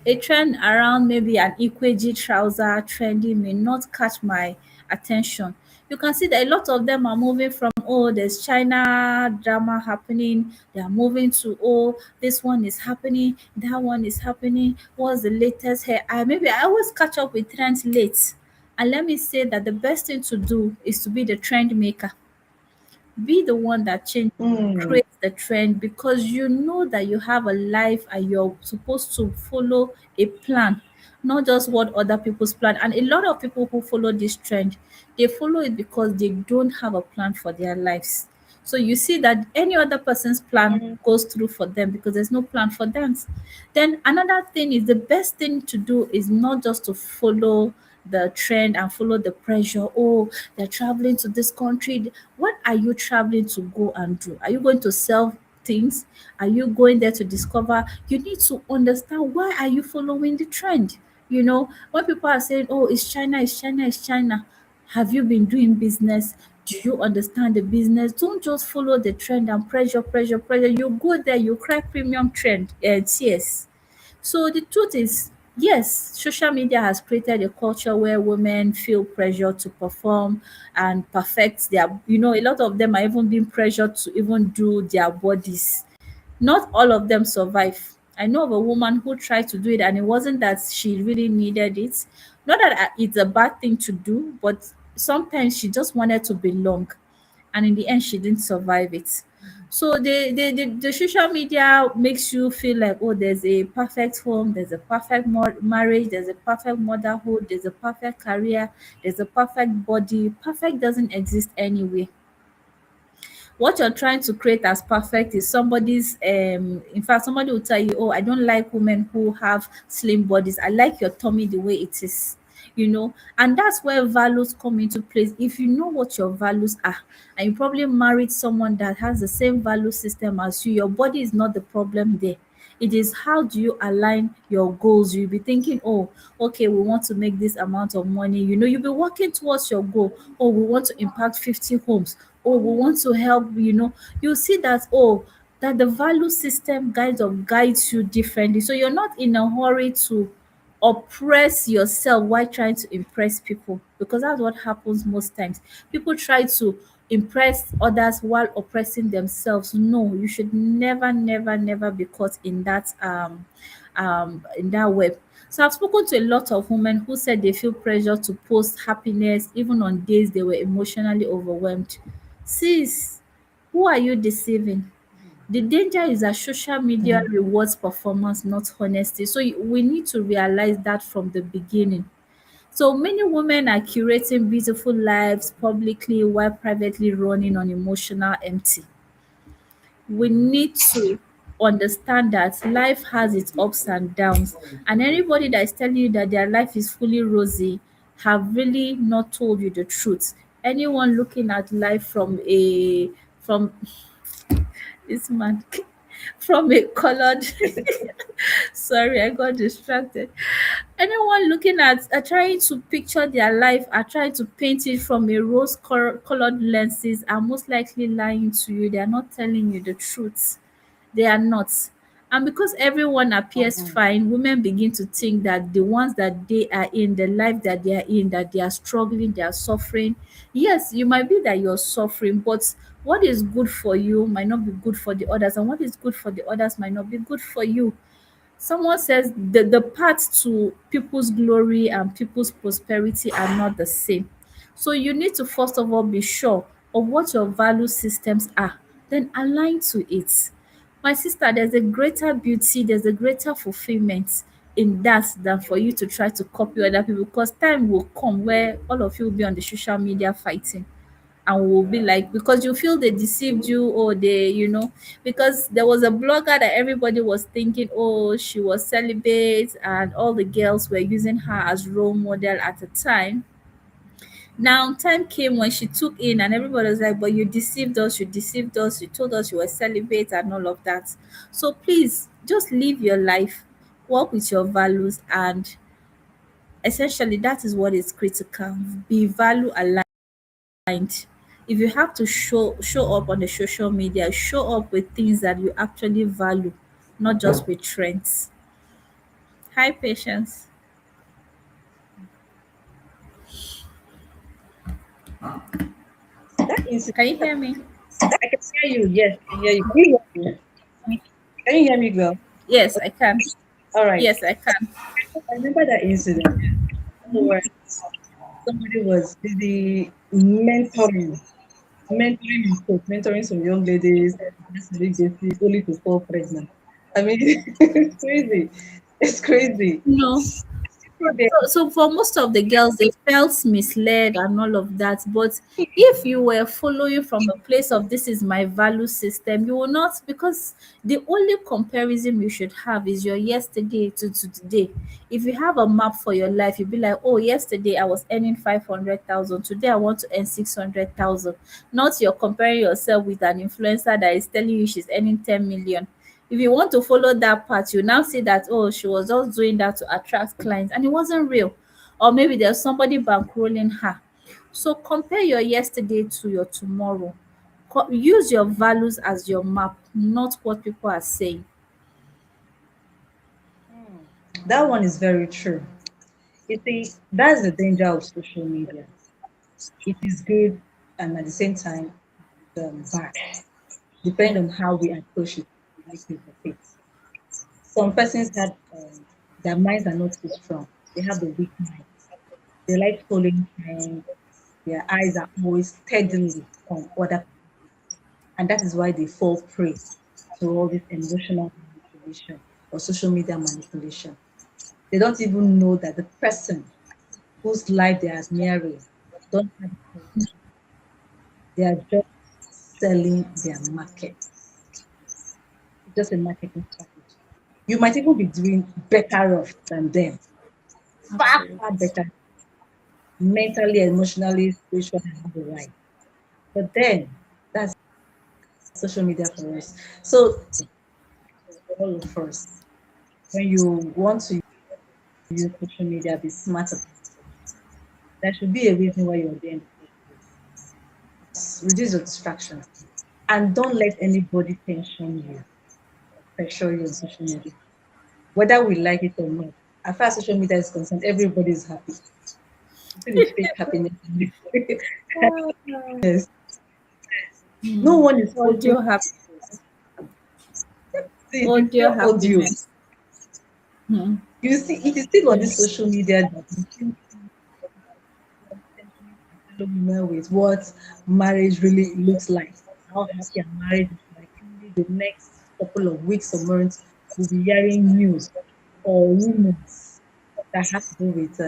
A trend around maybe an EKG trouser trending may not catch my attention. You can see that a lot of them are moving from oh, there's China drama happening. They are moving to, oh, this one is happening, that one is happening. What's the latest hair? Maybe I always catch up with trends late. And let me say that the best thing to do is to be the trend maker. Be the one that Mm. creates the trend, because you know that you have a life and you're supposed to follow a plan, not just what other people's plan. And a lot of people who follow this trend, they follow it because they don't have a plan for their lives. So you see that any other person's plan Mm. goes through for them because there's no plan for them. Then another thing is, the best thing to do is not just to follow the trend and follow the pressure. Oh, they're traveling to this country. What are you traveling to go and do? Are you going to sell things? Are you going there to discover? You need to understand, why are you following the trend? When people are saying, oh, it's China, it's China, it's China, have you been doing business? Do you understand the business? Don't just follow the trend and pressure, pressure, pressure. You go there, you cry premium trend tears. So the truth is, yes, social media has created a culture where women feel pressure to perform and perfect a lot of them are even being pressured to even do their bodies. Not all of them survive. I know of a woman who tried to do it, and it wasn't that she really needed it. Not that it's a bad thing to do, but sometimes she just wanted to belong, and in the end she didn't survive it. So the social media makes you feel like, oh, there's a perfect home, there's a perfect marriage, there's a perfect motherhood, there's a perfect career, there's a perfect body. Perfect doesn't exist anyway. What you're trying to create as perfect is somebody's in fact, somebody will tell you, oh, I don't like women who have slim bodies, I like your tummy the way it is. And that's where values come into place. If you know what your values are, and you probably married someone that has the same value system as you, your body is not the problem there. It is, how do you align your goals? You'll be thinking, oh, okay, we want to make this amount of money. You'll be working towards your goal. Oh, we want to impact 50 homes. Oh, we want to help. You see that, oh, that the value system guides you differently. So you're not in a hurry to oppress yourself while trying to impress people, because that's what happens most times. People try to impress others while oppressing themselves. No, you should never, never, never be caught in that web. So I've spoken to a lot of women who said they feel pressure to post happiness even on days they were emotionally overwhelmed. Sis, who are you deceiving? The danger is that social media Mm. rewards performance, not honesty. So we need to realize that from the beginning. So many women are curating beautiful lives publicly while privately running on emotional empty. We need to understand that life has its ups and downs, and anybody that is telling you that their life is fully rosy have really not told you the truth. Anyone looking at life from this man from a colored sorry, I got distracted. Anyone looking at trying to picture their life are trying to paint it from a colored lenses are most likely lying to you. They are not telling you the truth. They are not. And because everyone appears Mhm. fine, women begin to think that the ones that they are in, the life that they are in, that they are struggling, they are suffering. Yes, you might be that you're suffering, but what is good for you might not be good for the others, and what is good for the others might not be good for you. Someone says the path to people's glory and people's prosperity are not the same. So you need to first of all be sure of what your value systems are, then align to it. My sister, there's a greater beauty, there's a greater fulfillment in that than for you to try to copy other people, because time will come where all of you will be on the social media fighting, and will be like, because you feel they deceived you, or because there was a blogger that everybody was thinking, oh, she was celibate and all the girls were using her as role model at the time. Now time came when she took in, and everybody was like, but you deceived us, you deceived us, you told us you were celibate and all of that. So please just live your life, work with your values, and essentially that is what is critical. Be value aligned. If you have to show up on the social media, show up with things that you actually value, not just with trends. Hi, Patience. incident. Can you hear me? I can hear you. Yes, I can hear you. Can you hear me? Can you hear me, girl? Yes, I can. All right. Yes, I can. I remember that incident where somebody was busy mentoring in quotes, mentoring some young ladies, only to fall pregnant. I mean, it's crazy. It's crazy. No. Sitting there, So for most of the girls, they felt misled and all of that. But if you were following from a place of this is my value system, you will not, because the only comparison you should have is your yesterday to today. If you have a map for your life, you'll be like, oh, yesterday I was earning 500,000. Today I want to earn 600,000. Not you're comparing yourself with an influencer that is telling you she's earning 10 million. If you want to follow that path, you now see that, oh, she was just doing that to attract clients and it wasn't real. Or maybe there's somebody bankrolling her. So compare your yesterday to your tomorrow. Use your values as your map, not what people are saying. that one is very true. You see, that's the danger of social media. It is good and at the same time bad, Yeah. depending on how we approach it, make use of it. Some persons have their minds are not too strong. They have the weak mind. They like following trends. Their eyes are always steadily on other, and that is why they fall prey to all this emotional manipulation or social media manipulation. They don't even know that the person whose life they are admiring don't have courage. They are just selling their market. It's just a marketing strategy. You might even be doing better off than them, far, Absolutely. far better mentally, emotionally, spiritually, and otherwise. But then that's social media for us. So for all of us, when you want to use social media, be smart about it. There should be a reason why you're there in the first place. Reduce your distractions and don't let anybody tension you, pressure you on social media. Whether we like it or not, as far as social media is concerned, everybody is happy. You see the fake happiness. Yes. No one is forcing. Audio See, the audio pure audio. happiness. Hmm. You see, it is still on this Yes. social media that you see fellow women with what marriage really looks like, how happy a marriage is like. Maybe the next couple of weeks or months, we'll be hearing news or rumors that have to do with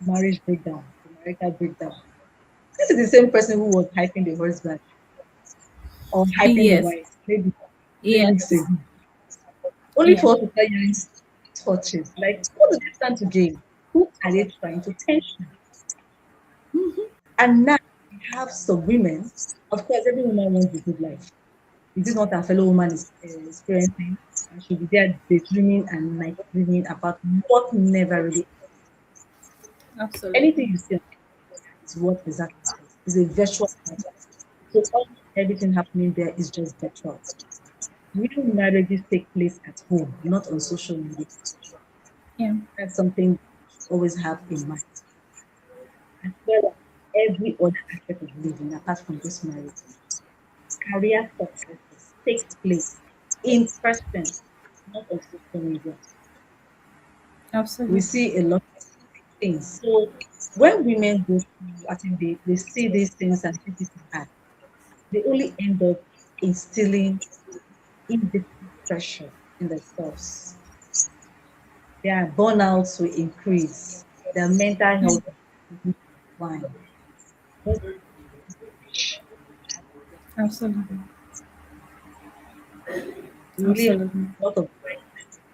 marriage breakdown, the marital breakdown. This is the same person who was hyping the husband or hyping the Yes. wife maybe 3 weeks Yes. ago, only Yeah. for us to start hearing touches. Like, what do they stand to gain? Who are they trying to tension? And now we have some women. Of course, every woman wants a good life. Is this not a fellow woman is experiencing? And she'll be there daydreaming and night dreaming about what never really. Absolutely. Anything you see is what exactly it is. It's a virtual life. So almost everything happening there is just virtual. Real marriages take place at home, not on social media. Yeah. That's something you should always have in mind. As well as every other aspect of living apart from just marriage. Career successes takes place in person, not on social media. We Absolutely. see a lot of things. So when women go through, I think they see these things and think it's bad. They only end up instilling indifferent pressure in themselves. Their burnouts will increase. Their mental health will decline. Just Absolutely. really have Absolutely. a lot of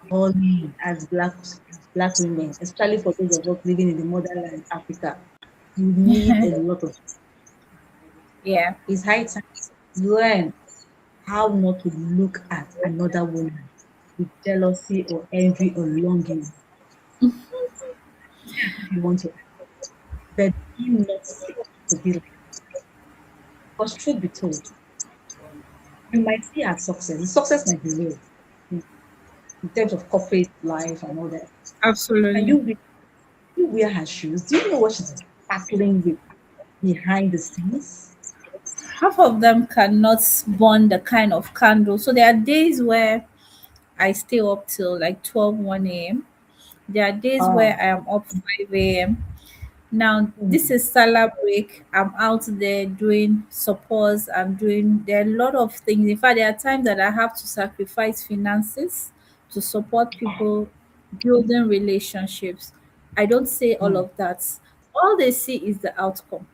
bullying as black women, especially for those of us living in the motherland Africa. You need a lot of. Yeah. It's high time to learn how not to look at another woman with jealousy or envy or longing. See as if you want to, but do not seek to be like. Because truth be told, you might see her success. The success might be real in, in terms of corporate life and all that. Can Absolutely. you wear her shoes? Do you know what she's battling with behind the scenes? Half of them cannot burn the kind of candle. So there are days where I stay up till like 12, 1 a.m. There are days where Wow. I am up 5 a.m. Now, this Mm, is Salah break. I'm out there doing supports. I'm doing, there are a lot of things. In fact, there are times that I have to sacrifice finances to support people building relationships. I don't say all mm. of that. All they see is the outcome.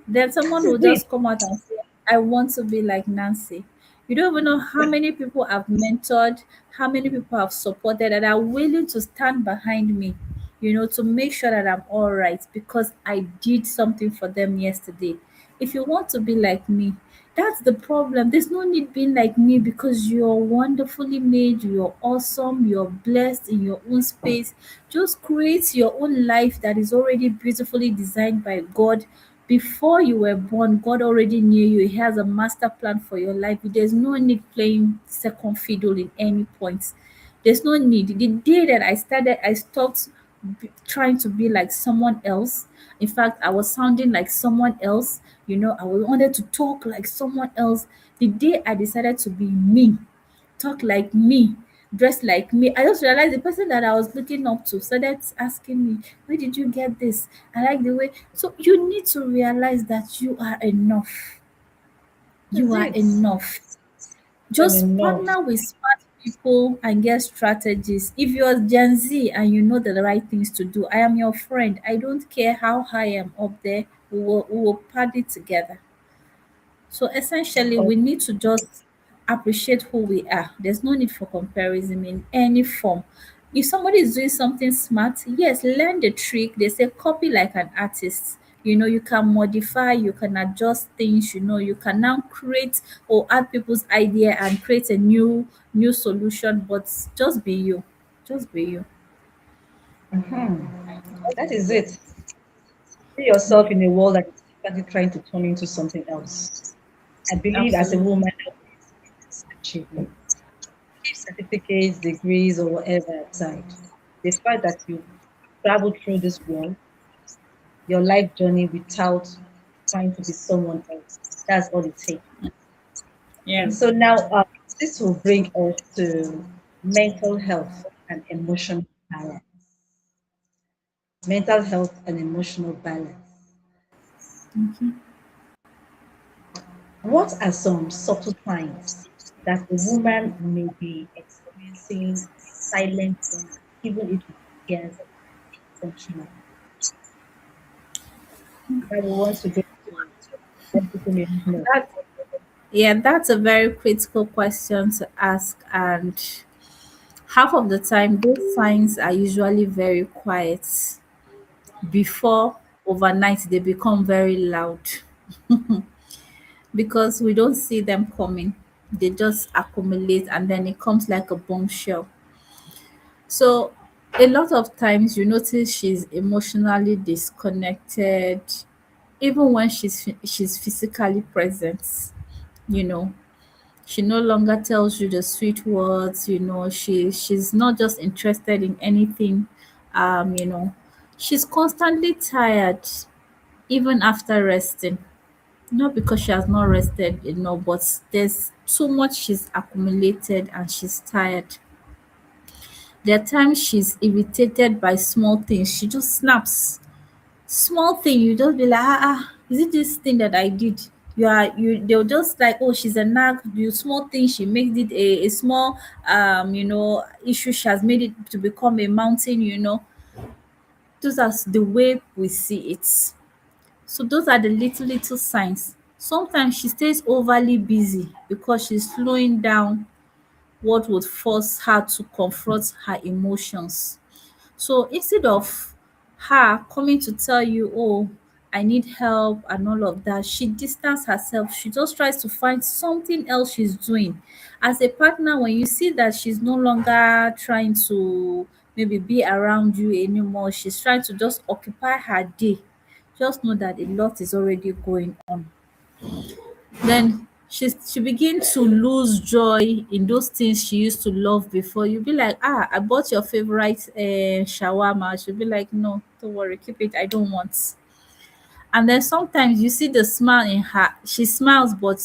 Then That someone is will it. just come out and say, I want to be like Nancy. You don't even know how many people I've mentored, how many people I've supported that are willing to stand behind me, to make sure that I'm all right because I did something for them yesterday. If you want to be like me, that's the problem. There's no need being like me because you're wonderfully made, you're awesome, you're blessed in your own space. Just create your own life that is already beautifully designed by God. Before you were born, God already knew you. He has a master plan for your life. There's no need playing second fiddle in any point. There's no need. The day that I stopped trying to be like someone else. In fact, I was sounding like someone else. I wanted to talk like someone else. The day I decided to be me, talk like me, dress like me, I just realized the person that I was looking up to started asking me, where did you get this? I like the way. So you need to realize that you are enough. That is You are it. enough. I'm Just enough. partner with smart people and get strategies. If you're Gen Z and you know the right things to do, I am your friend. I don't care how high I am up there. We will party together. So essentially, Oh, we need to just appreciate who we are. There's no need for comparison in any form. If somebody is doing something smart, yes, learn the trick. They say copy like an artist. You can modify, you can adjust things, you can now create or add people's idea and create a new solution, but just be you. Just be you. mhm. That is it. See yourself in a world that is constantly trying to turn into something else. I believe as a Absolutely. woman, achievement, leave certificates, degrees, or whatever aside. The fact that you traveled through this world, your life journey without trying to be someone else, that's all it takes. Yeah. Okay, so now this will bring us to mental health and emotional balance. Mental health and emotional balance. What are some subtle signs that a woman may be experiencing silent burnout, even if it appears functional? That we want to go to let people may know. That yeah, that's a very critical question to ask, and half of the time those signs are usually very quiet before overnight they become very loud because we don't see them coming. They just accumulate and then it comes like a bombshell. So a lot of times you notice she's emotionally disconnected even when she's physically present, you know. She no longer tells you the sweet words, she's not just interested in anything, you know. She's constantly tired even after resting. Not because she has not rested enough, but there's too much she's accumulated and she's tired. There are times she's irritated by small things. She just snaps. Small thing, you just be like, is it this thing that I did? They'll just like, oh, she's a nag. You small thing, she makes it a small issue. She has made it to become a mountain. Those are the way we see it. So those are the little signs. Sometimes she stays overly busy because she's slowing down what would force her to confront her emotions. So instead of her coming to tell you, oh, I need help and all of that, she distance herself. She just tries to find something else she's doing. As a partner, when you see that she's no longer trying to maybe be around you anymore, she's trying to just occupy her day, just know that a lot is already going on. Then she begin to lose joy in those things she used to love before. You'll be like, I bought your favorite shawarma. She'll be like, no, don't worry, keep it. I don't want. And then sometimes you see the smile in her. She smiles, but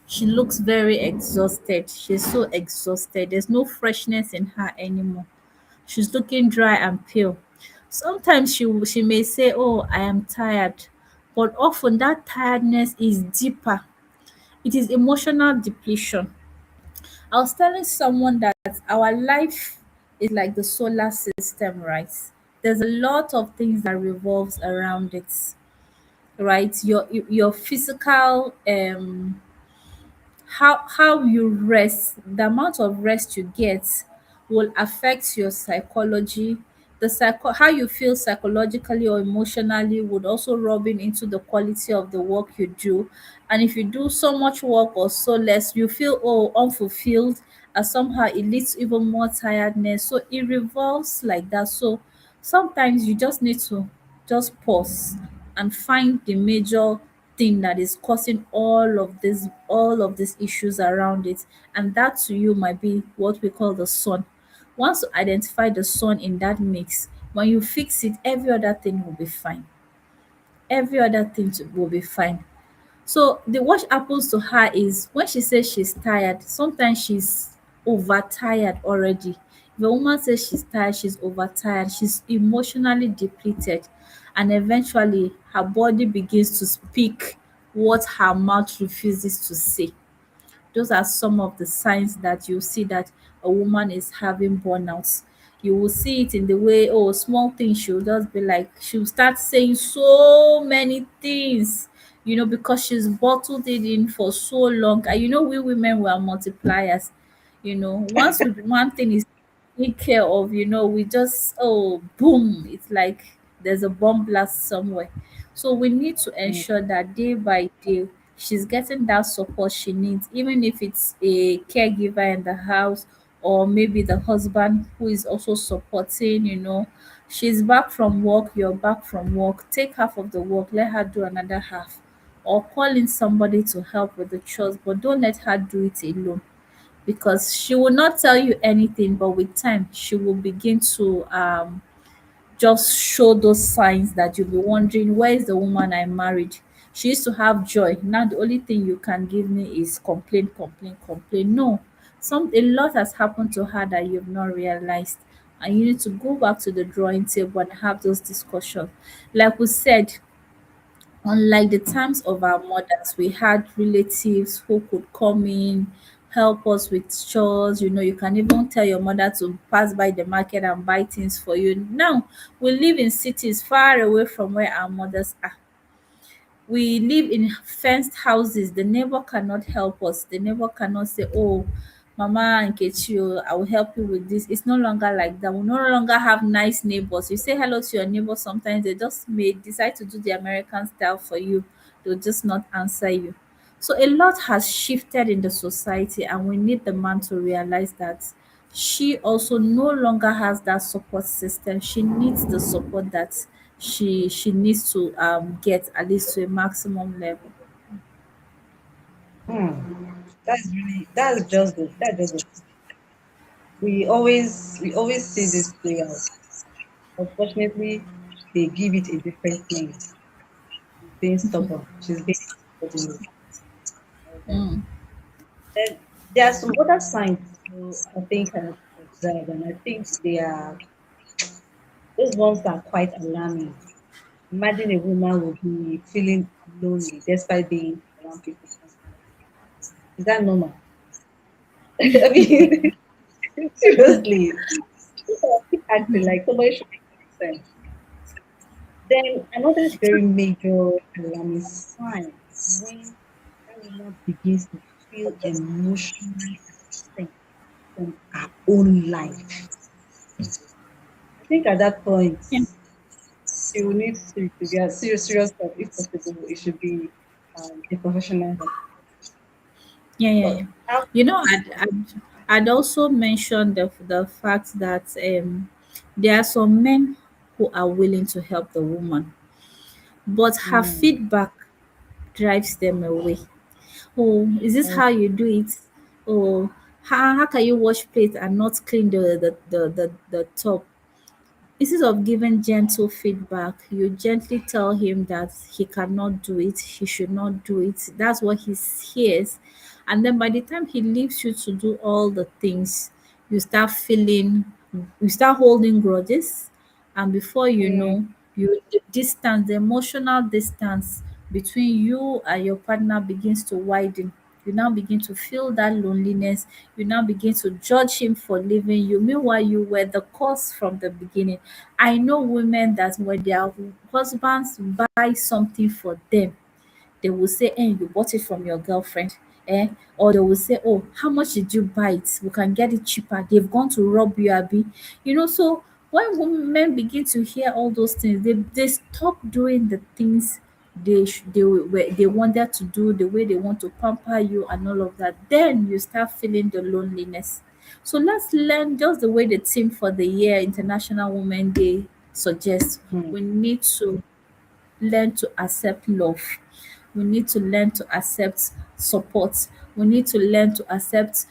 she looks very exhausted. She's so exhausted. There's no freshness in her anymore. She's looking dry and pale. Sometimes she may say, "Oh, I am tired," but often that tiredness is deeper. It is emotional depletion. I was telling someone that our life is like the solar system, right? There's a lot of things that revolves around it, right? Your physical how you rest, the amount of rest you get will affect your psychology. How you feel psychologically or emotionally would also rub in into the quality of the work you do. And if you do so much work or so less, you feel unfulfilled, and somehow it leads to even more tiredness. So it revolves like that. So sometimes you just need to just pause and find the major thing that is causing all of these issues around it, and that to you might be what we call the sun. Once you identify the sun in that mix, when you fix it, every other thing will be fine. Will be fine. So the what happens to her is when she says she's tired, sometimes she's overtired already. If a woman says she's tired, she's overtired, she's emotionally depleted, and eventually her body begins to speak what her mouth refuses to say. Those are some of the signs that you see that a woman is having burnouts. You will see it in the way, oh, small things, she'll just be like, she'll start saying so many things, because she's bottled it in for so long. And we women were multipliers. Once one thing is taken care of, we just, oh, boom, it's like there's a bomb blast somewhere. So we need to Mm. ensure that day by day she's getting that support she needs, even if it's a caregiver in the house, or maybe the husband who is also supporting. She's back from work, you're back from work. Take half of the work, let her do another half. Or call in somebody to help with the chores, but don't let her do it alone, because she will not tell you anything, but with time she will begin to just show those signs that you'll be wondering, where is the woman I married? She used to have joy. Now the only thing you can give me is complain, complain, complain. No, a lot has happened to her that you've not realized. And you need to go back to the drawing table and have those discussions. Like we said, unlike the times of our mothers, we had relatives who could come in, help us with chores. You can even tell your mother to pass by the market and buy things for you. Now, we live in cities far away from where our mothers are. We live in fenced houses. The neighbor cannot help us. The neighbor cannot say, "Oh, Mama Nkechi, oh, I will help you with this." It's no longer like that. We no longer have nice neighbors. You say hello to your neighbor, sometimes they just may decide to do the American style for you. They'll just not answer you. So a lot has shifted in the society, and we need the man to realize that she also no longer has that support system. She needs the support that she needs to get, at least to a maximum level. That's just the we always see this play out. Unfortunately, they give it a different name. She's being stubborn. She's being stubborn. All that. Mm, Then there are some other signs too, I think I've observed, and I think they are those ones that are quite alarming. Imagine a woman will be feeling lonely despite being around people constantly. Is that normal? I mean, seriously, people keep acting like somebody should make sense. Then another very major alarming sign is when that woman begins to feel emotionally absent from her own life. I think at that point, yeah, she will need to get serious help. If possible, it should be a professional help. yeah, yeah, But yeah. how? I'd also mentioned the fact that there are some men who are willing to help the woman, but her Hmm, feedback drives them away. Oh, is this oh, how you do it? Oh, how can you wash plate and not clean the top? Instead of giving gentle feedback, you gently tell him that he cannot do it, he should not do it. That's what he hears. And then by the time he leaves you to do all the things, you start feeling, you start holding grudges. And before you Mm, know, the distance, the emotional distance between you and your partner begins to widen. You now begin to feel that loneliness. You now begin to judge him for leaving you. Meanwhile, you were the cause from the beginning. I know women that when their husbands buy something for them, they will say, "Eh, you bought it from your girlfriend." Or they will say, "Oh, how much did you buy it? We can get it cheaper." They've gone to rob you, Abby. So when women begin to hear all those things, they stop doing the things they wanted to do, the way they want to pamper you and all of that. Then you start feeling the loneliness. So let's learn just the way the theme for the year International Women Day suggests. mm, We need to learn to accept love. We need to learn to accept support. We need to learn to accept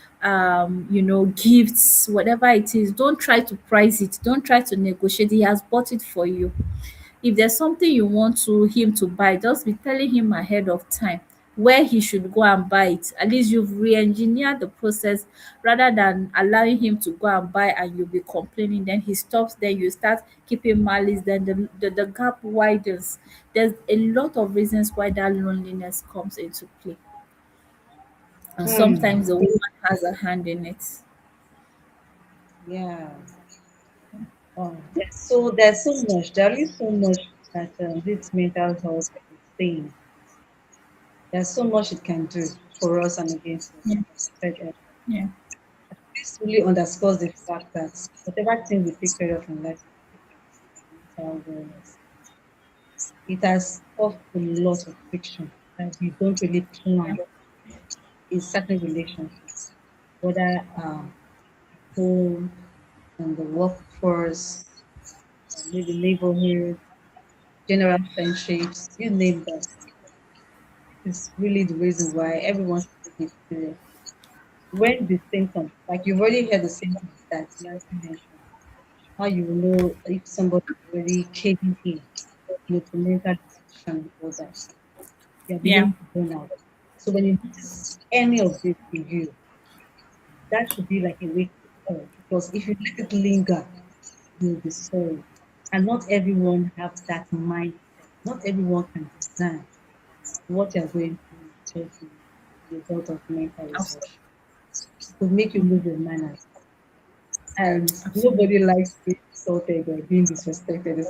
gifts, whatever it is. Don't try to price it. Don't try to negotiate. He has bought it for you. If there's something you want to him to buy, just be telling him ahead of time where he should go and buy it. At least you've re-engineered the process rather than allowing him to go and buy and you'll be complaining. Then he stops, then you start keeping malice, then the gap widens. There's a lot of reasons why that loneliness comes into play. And sometimes mm. the woman has a hand in it. Yeah. There's so much. There is so much that this mental health is saying. There's so much it can do for us and against us. Yeah, Like I said earlier. yeah, This really underscores the fact that whatever thing we take care of in life, mental wellness, it has caused a lot of friction that we don't really yeah, plan in certain relationships, whether home and the workforce, maybe neighborhood, general friendships, you name them. It's really the reason why everyone should take it serious. When the symptoms, like you've already heard the symptoms that Nancy mentioned, how you will know if somebody is already caving in, to mental depression and all that. You're yeah, beginning to burn out. So when you notice any of this in you, that should be like a wake up call. Because if you let it linger, you'll be sorry. And not everyone have that mindset. Not everyone can design what you're going through is just the result of mental absolutely, exhaustion. It could make you lose your manners. And absolutely. nobody likes being insulted or being disrespected.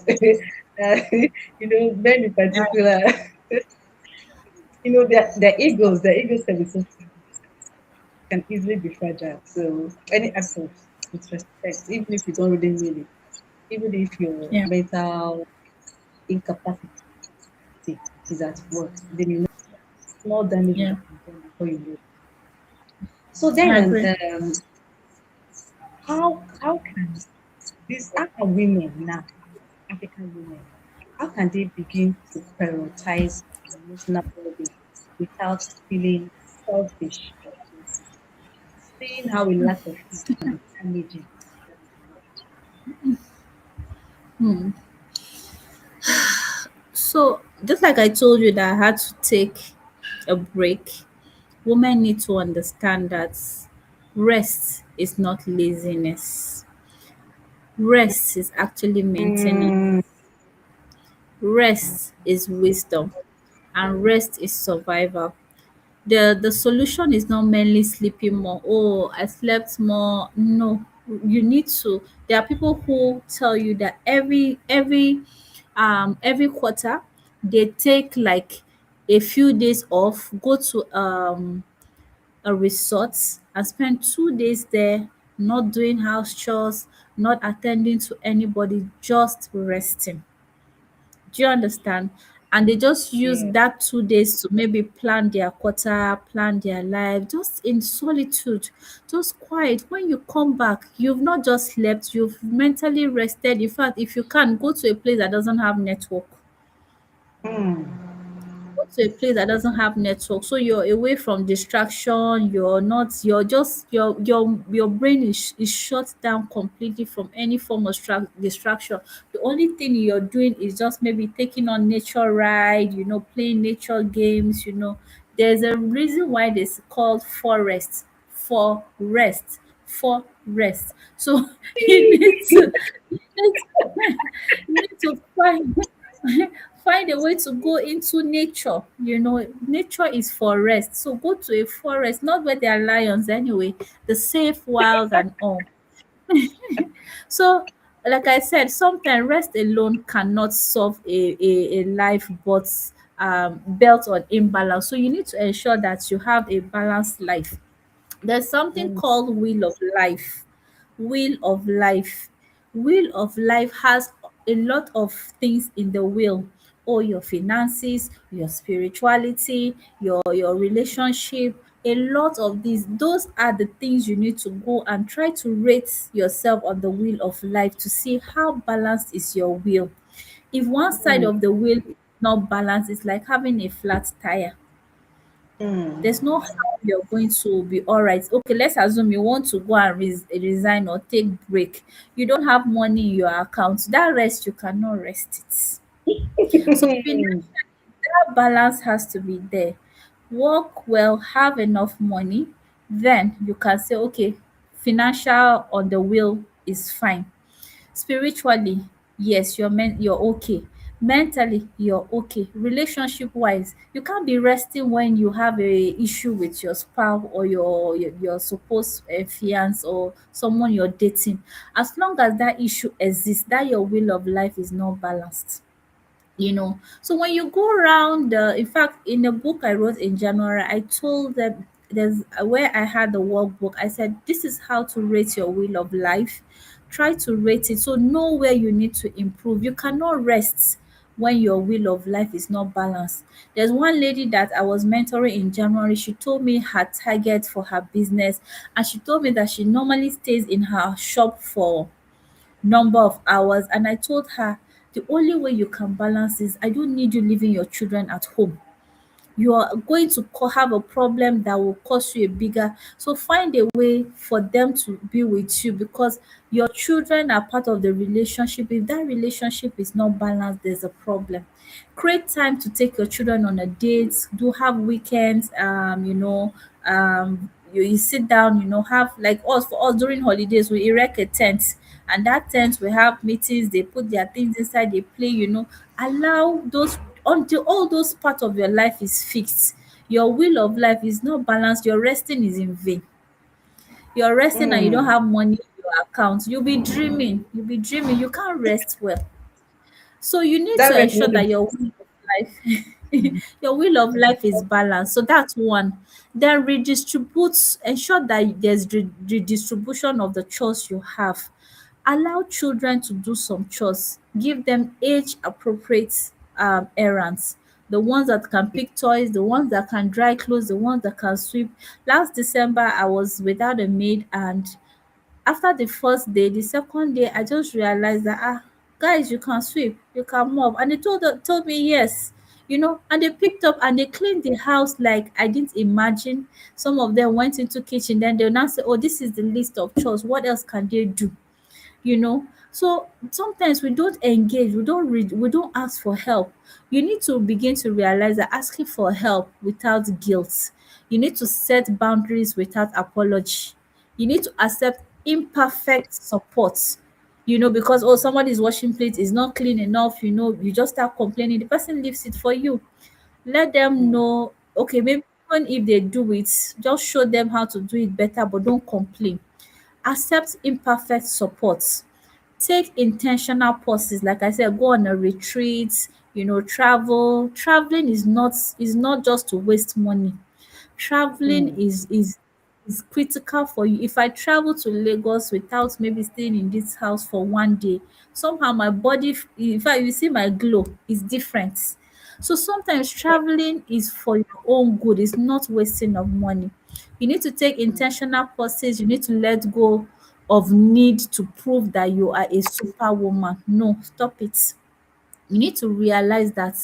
uh, men in particular, their egos can be so can easily be fragile. So any act of disrespect, even if you don't really mean it, even if your Yeah, mental incapacity is at work, then you know small damage will yeah, be done before you know it. So I then, agree. how can how can women now, African women, how can they begin to prioritize emotional well-being without feeling selfish or guilty? Seeing how a lack of it can be damaging to their relationship. Hmm. So, just like I told you that I had to take a break, women need to understand that rest is not laziness. Rest is actually maintenance. Mm, Rest is wisdom, and rest is survival. The solution is not merely sleeping more. Oh, I slept more. No, you need to. There are people who tell you that every quarter they take like a few days off, go to a resort and spend 2 days there, not doing house chores, not attending to anybody, just resting. Do you understand? And they just use yeah. that 2 days to maybe plan their quarter, plan their life, just in solitude, just quiet. When you come back, you've not just slept, you've mentally rested. In fact, if you can, go to a place that doesn't have network. Mm. to a place that doesn't have network, so you're away from distraction. You're not, you're just, your brain is shut down completely from any form of distraction. The only thing you're doing is just maybe taking on nature ride, playing nature games. There's a reason why it's called forest, for rest, for rest. So you need to, you need to, you need to find a way to go into nature. Nature is for rest. So go to a forest, not where there are lions anyway, the safe, wild, and all. So, like I said, sometimes rest alone cannot solve a life but built on imbalance. So you need to ensure that you have a balanced life. There's something Mm, called wheel of life. Wheel of life. Wheel of life has a lot of things in the wheel. Oh, your finances, your spirituality, your relationship, a lot of these. Those are the things you need to go and try to rate yourself on the wheel of life to see how balanced is your wheel. If one side mm, of the wheel is not balanced, it's like having a flat tire. There's mm, no how you're going to be all right. Okay, let's assume you want to go and resign or take break. You don't have money in your account. That rest, you cannot rest it. So mm, financial, that balance has to be there. Work well, have enough money, then you can say, okay, financial on the wheel is fine. Spiritually, yes, you're okay. Mentally, you're okay. Relationship wise, you can't be resting when you have a issue with your spouse or your supposed fiance or someone you're dating. As long as that issue exists, that your will of life is not balanced. So when you go around, in fact, in the book I wrote in January, I told them, there's where I had the workbook. I said, this is how to rate your wheel of life. Try to rate it, so know where you need to improve. You cannot rest when your wheel of life is not balanced. There's one lady that I was mentoring in January. She told me her target for her business, and she told me that she normally stays in her shop for number of hours. And I told her, the only way you can balance is, I don't need you leaving your children at home. You are going to have a problem that will cause you a bigger, so find a way for them to be with you, because your children are part of the relationship. If that relationship is not balanced, there's a problem. Create time to take your children on a date. Do have weekends, you sit down, have, like us, for us during holidays we erect a tent, and that tent we have meetings, they put their things inside, they play. Allow those, until all those part of your life is fixed. Your will of life is not balanced, your resting is in vain. You're resting and you don't mm. have money in your account, you'll be dreaming, you can't rest well. So you need That's to where the ensure word that of your will of life your will of life is balanced. So that's one. Then redistribute, ensure that there's redistribution of the chores you have. Allow children to do some chores. Give them age appropriate errands. The ones that can pick toys, the ones that can dry clothes, the ones that can sweep. Last December, I was without a maid, and after the first day, the second day, I just realized that, guys, you can sweep, you can mop. And they told me yes. And they picked up and they cleaned the house like I didn't imagine. Some of them went into kitchen, then they'll now say, oh, this is the list of chores. What else can they do? So sometimes we don't engage, we don't ask for help. You need to begin to realize that asking for help without guilt. You need to set boundaries without apology. You need to accept imperfect support. Because, oh, somebody is washing plates, is not clean enough, you just start complaining, the person leaves it for you. Let them mm, know, okay, maybe even if they do it, just show them how to do it better, but don't complain. Accept imperfect support. Take intentional pauses. Like I said, go on a retreat, travel. Traveling is not just to waste money. Traveling mm. is critical for you. If I travel to Lagos without maybe staying in this house for one day, somehow my body, in fact, you see my glow is different. So sometimes traveling is for your own good, it's not wasting of money. You need to take intentional pauses, you need to let go of need to prove that you are a superwoman. No, stop it. You need to realize that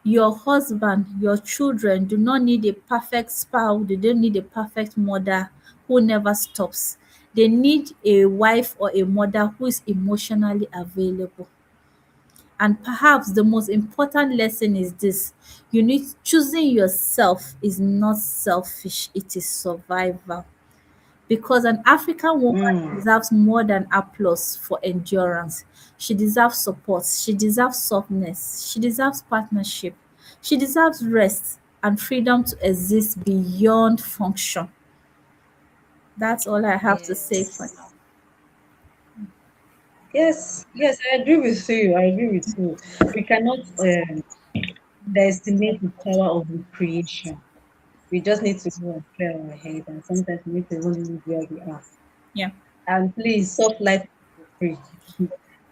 Your husband, your children do not need a perfect spouse, they don't need a perfect mother who never stops. They need a wife or a mother who is emotionally available. And perhaps the most important lesson is this: you need choosing yourself is not selfish, it is survival. Because an African woman Mm. deserves more than applause for endurance. She deserves support, she deserves softness, she deserves partnership, she deserves rest and freedom to exist beyond function. That's all I have to say for Yes. now. Yes, yes, I agree with you. I agree with you. We cannot underestimate the power of recreation. We just need to go and clear our head, and sometimes we need to even leave where we are. Yeah, And please, soft life is for free.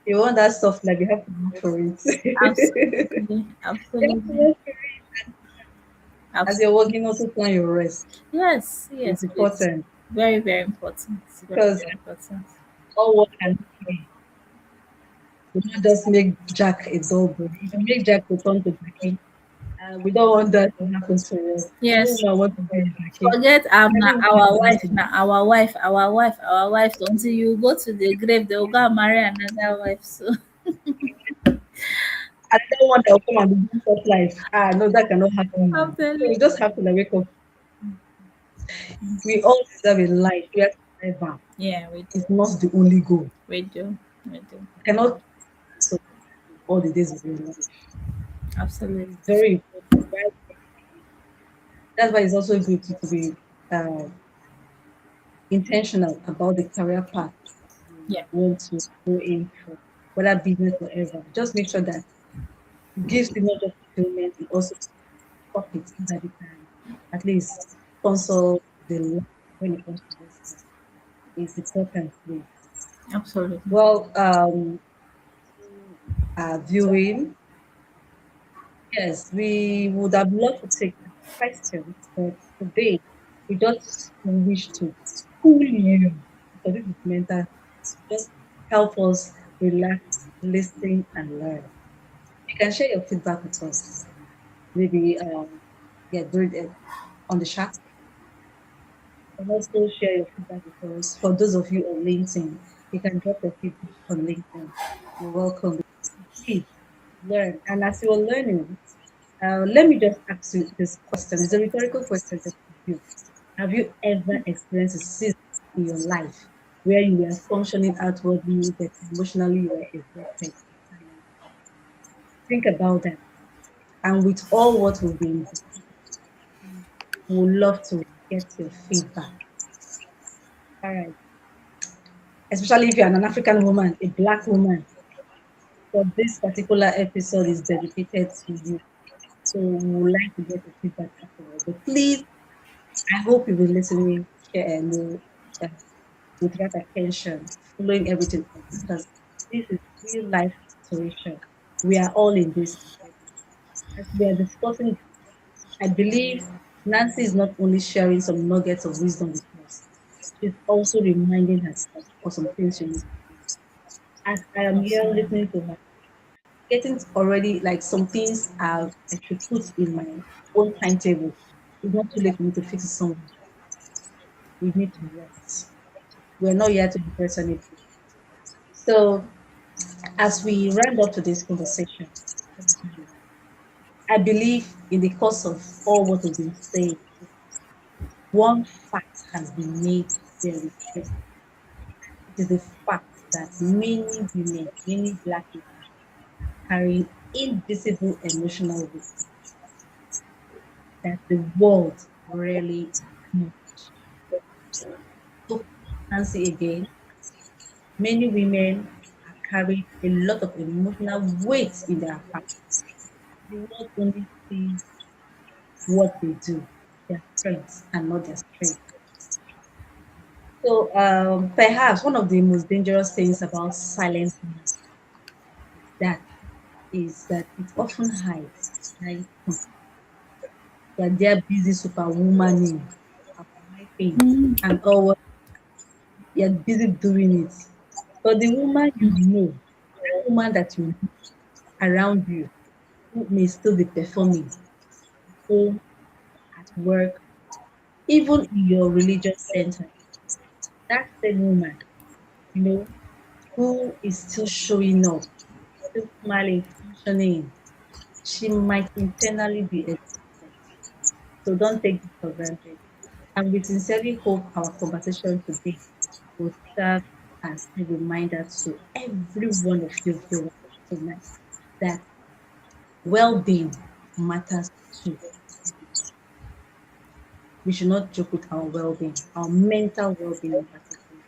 You want that soft life, you have to work for it. absolutely, You have to absolutely, work for it. As you're absolutely. working, also plan your rest. Yes, It's yes, please. important Very, very important. Very, because very important. all work and play will not just make Jack a dull boy. If you make Jack return to Jackie, we don't want that to happen to us. No Yes. woman wants to be a Jackie. Forget Every now woman our wants wife, to be. now our wife, our wife, our wife. Until you go to the grave, they will go and marry another wife. So I don't want to come and be soft life. No, that cannot happen now. I'm telling So we you. just have to like, wake up. We all deserve a life where survival Yeah, we do. is not the only goal. We do. We do. You cannot survive all the days of your life. Absolutely. It's very important. That's why it's also good to be uh, intentional about the career path you Yeah. want to go in for, whether business or ever. Just make sure that it gives you not just fulfillment, it also profit so that you can at least sponsor the life when it comes to this is important. Please. Absolutely. Well, viewing, yes, we would have loved to take questions, but today we just wish to cool you because this is mental. Just help us relax, listen, and learn. You can share your feedback with us. Maybe yeah, do it on the chat. And also share your feedback with us. For those of you on LinkedIn, you can drop your feedback on LinkedIn. You're welcome. Please learn. And as you're learning, let me just ask you this question. It's a rhetorical question just for you. Have you ever experienced a season in your life where you were functioning outwardly, but emotionally you were exhausted? Think about that. And with all what we've been, we would love to get your feedback. All right. Especially if you're an African woman, a black woman. So this particular episode is dedicated to you. So we would like to get your feedback afterwards. But please, I hope you'll be listening uh, with that attention, following everything up because this is real life situation. We are all in this together. As we are discussing, I believe Nancy is not only sharing some nuggets of wisdom with us, she's also reminding herself of some things she needs to do. As I am here Absolutely. listening to her, getting already like some things I should put in my own timetable. It's not too late for me to fix it somewhere. We need to rest. We're not here to impress anybody. So as we round up to this conversation, I believe in the course of all what we've been saying, one fact has been made very clear. It is the fact that many women, many black women, carry invisible emotional weight that the world really acknowledges. So, Nancy again, many women are carrying a lot of emotional weight in their heart. The world only sees what they do, their strengths, and not their strength. So perhaps one of the most dangerous things about silent women that is that it often hides behind that they're busy superwomaning, superwifing, Mm, and all what you're busy doing it. But the woman you know, that woman that you know around you, who may still be performing at home, at work, even in your religious center. That same woman, you know, who is still showing up, still smiling, functioning, she might internally be exhausted. So don't take this for granted. And we sincerely hope our conversation today will serve as a reminder to every one of you viewers tonight that well-being matters too. We should not joke with our well-being, our mental well-being in particular.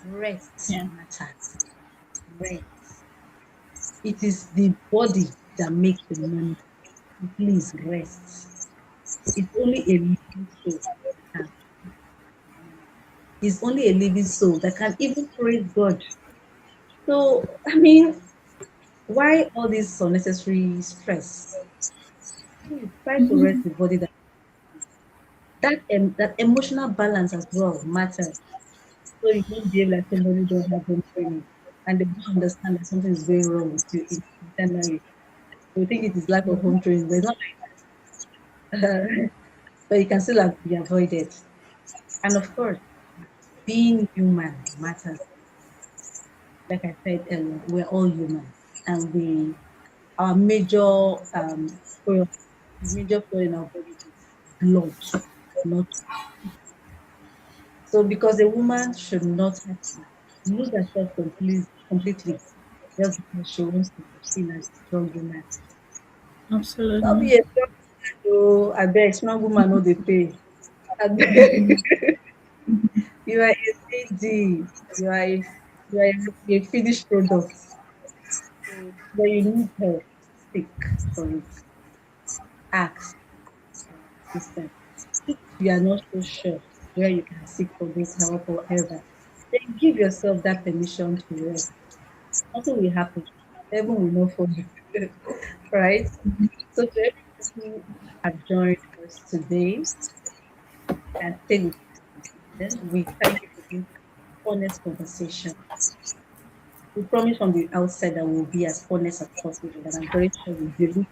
Rest Yeah. matters. Rest. It is the body that makes the money. Please rest. It's only a living soul that can. It's only a living soul that can even praise God. So, I mean, why all this unnecessary stress? Please try to rest the body. That emotional balance as well matters. So you don't behave like somebody who don't have home training, and they don't understand that something is going wrong with you internally. They think it is lack of home training, but it's not like that. But it can still be avoided. And of course, being human matters. Like I said earlier, we're all human, and our major flow in our body is blood, not. So because a woman should not have to lose herself completely just because she wants to be seen as a strong woman. Not Absolutely. be a strong woman, oh, I beg, strong woman no dey pay. I beg. You are a lady. You are a finished product. So when you need help, seek for it. Ask for assistance. If you are not so sure where you can seek for this help or ever, then give yourself that permission to rest. Nothing will happen. Heaven will not follow. Right? So to everyone who have joined us today and stay with us to the end, we thank you for this honest conversation. We promise from the outset that we'll be as honest as possible, and I'm very sure we'll be able to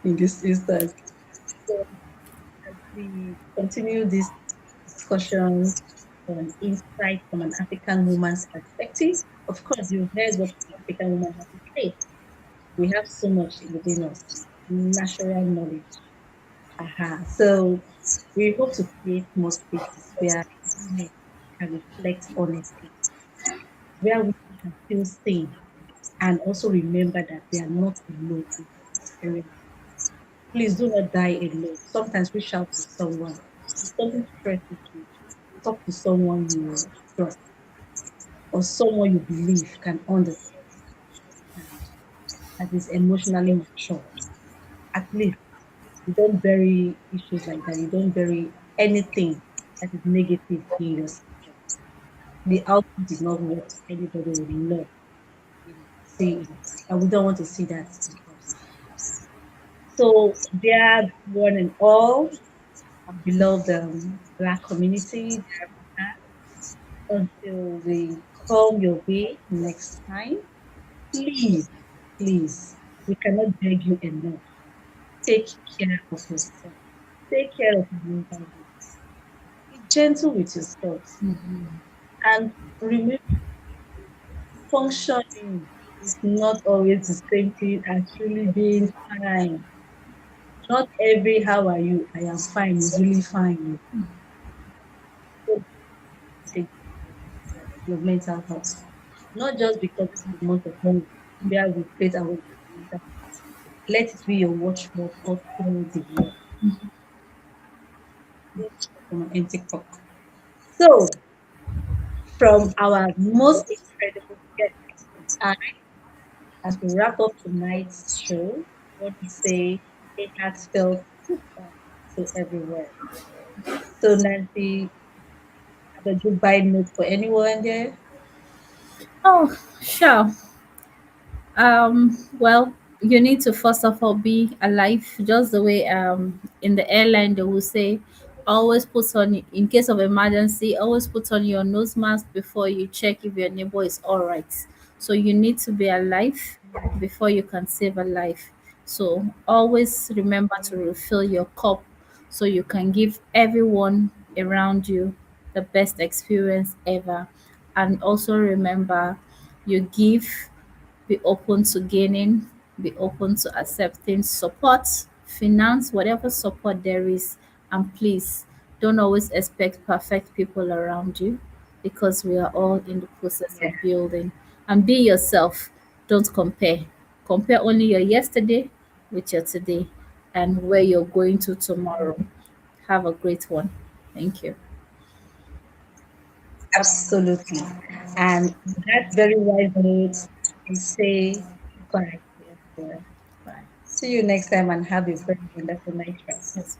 in this instance. So as we continue this discussion on insight from an African woman's perspective, of course, you've heard what the African woman has to say. We have so much within us, natural knowledge. Aha. So we hope to create more spaces where women can reflect honestly, where we can feel seen and also remember that they are not alone in this experience. Please do not die alone. Sometimes reach out to someone. If something stresses you, talk to someone you trust or someone you believe can understand and that is emotionally mature. At least you don't bury issues like that. You don't bury anything that is negative in your system. The output is not what anybody would love seeing, and we don't want to see that in us. So, dear one and all, our beloved Black community, dear Africa, until we come your way next time, please, please, we cannot beg you enough. Take care of yourself. Take care of your mental health. Be gentle with yourself. And remember, functioning is not always the same thing as really being fine. Not every how are you, I am fine is really fine. So take care of yourself, your mental health. Not just because this is the month of May where we create awareness for mental health. Let it be your watchword all through the year. Don't talk from an empty cup. So, from our most incredible guest on time, as we wrap up tonight's show, I want to say a heartfelt goodbye to everyone. So, Nancy, have a goodbye note for anyone there? Oh, sure. Well, you need to first of all be alive, just the way in the airline they will say, always put on in case of emergency, always put on your nose mask before you check if your neighbor is all right. So you need to be alive. before you can save a life. So always remember to refill your cup so you can give everyone around you the best experience ever. And also remember, you give, be open to gaining, be open to accepting support, finance, whatever support there is. And please don't always expect perfect people around you because we are all in the process Yeah, of building. And be yourself. Don't compare. Compare only your yesterday with your today and where you're going to tomorrow. Have a great one. Thank you. absolutely. And on that very wise note, we say bye to everyone. Bye. See you next time and have a very wonderful night rest. Yes.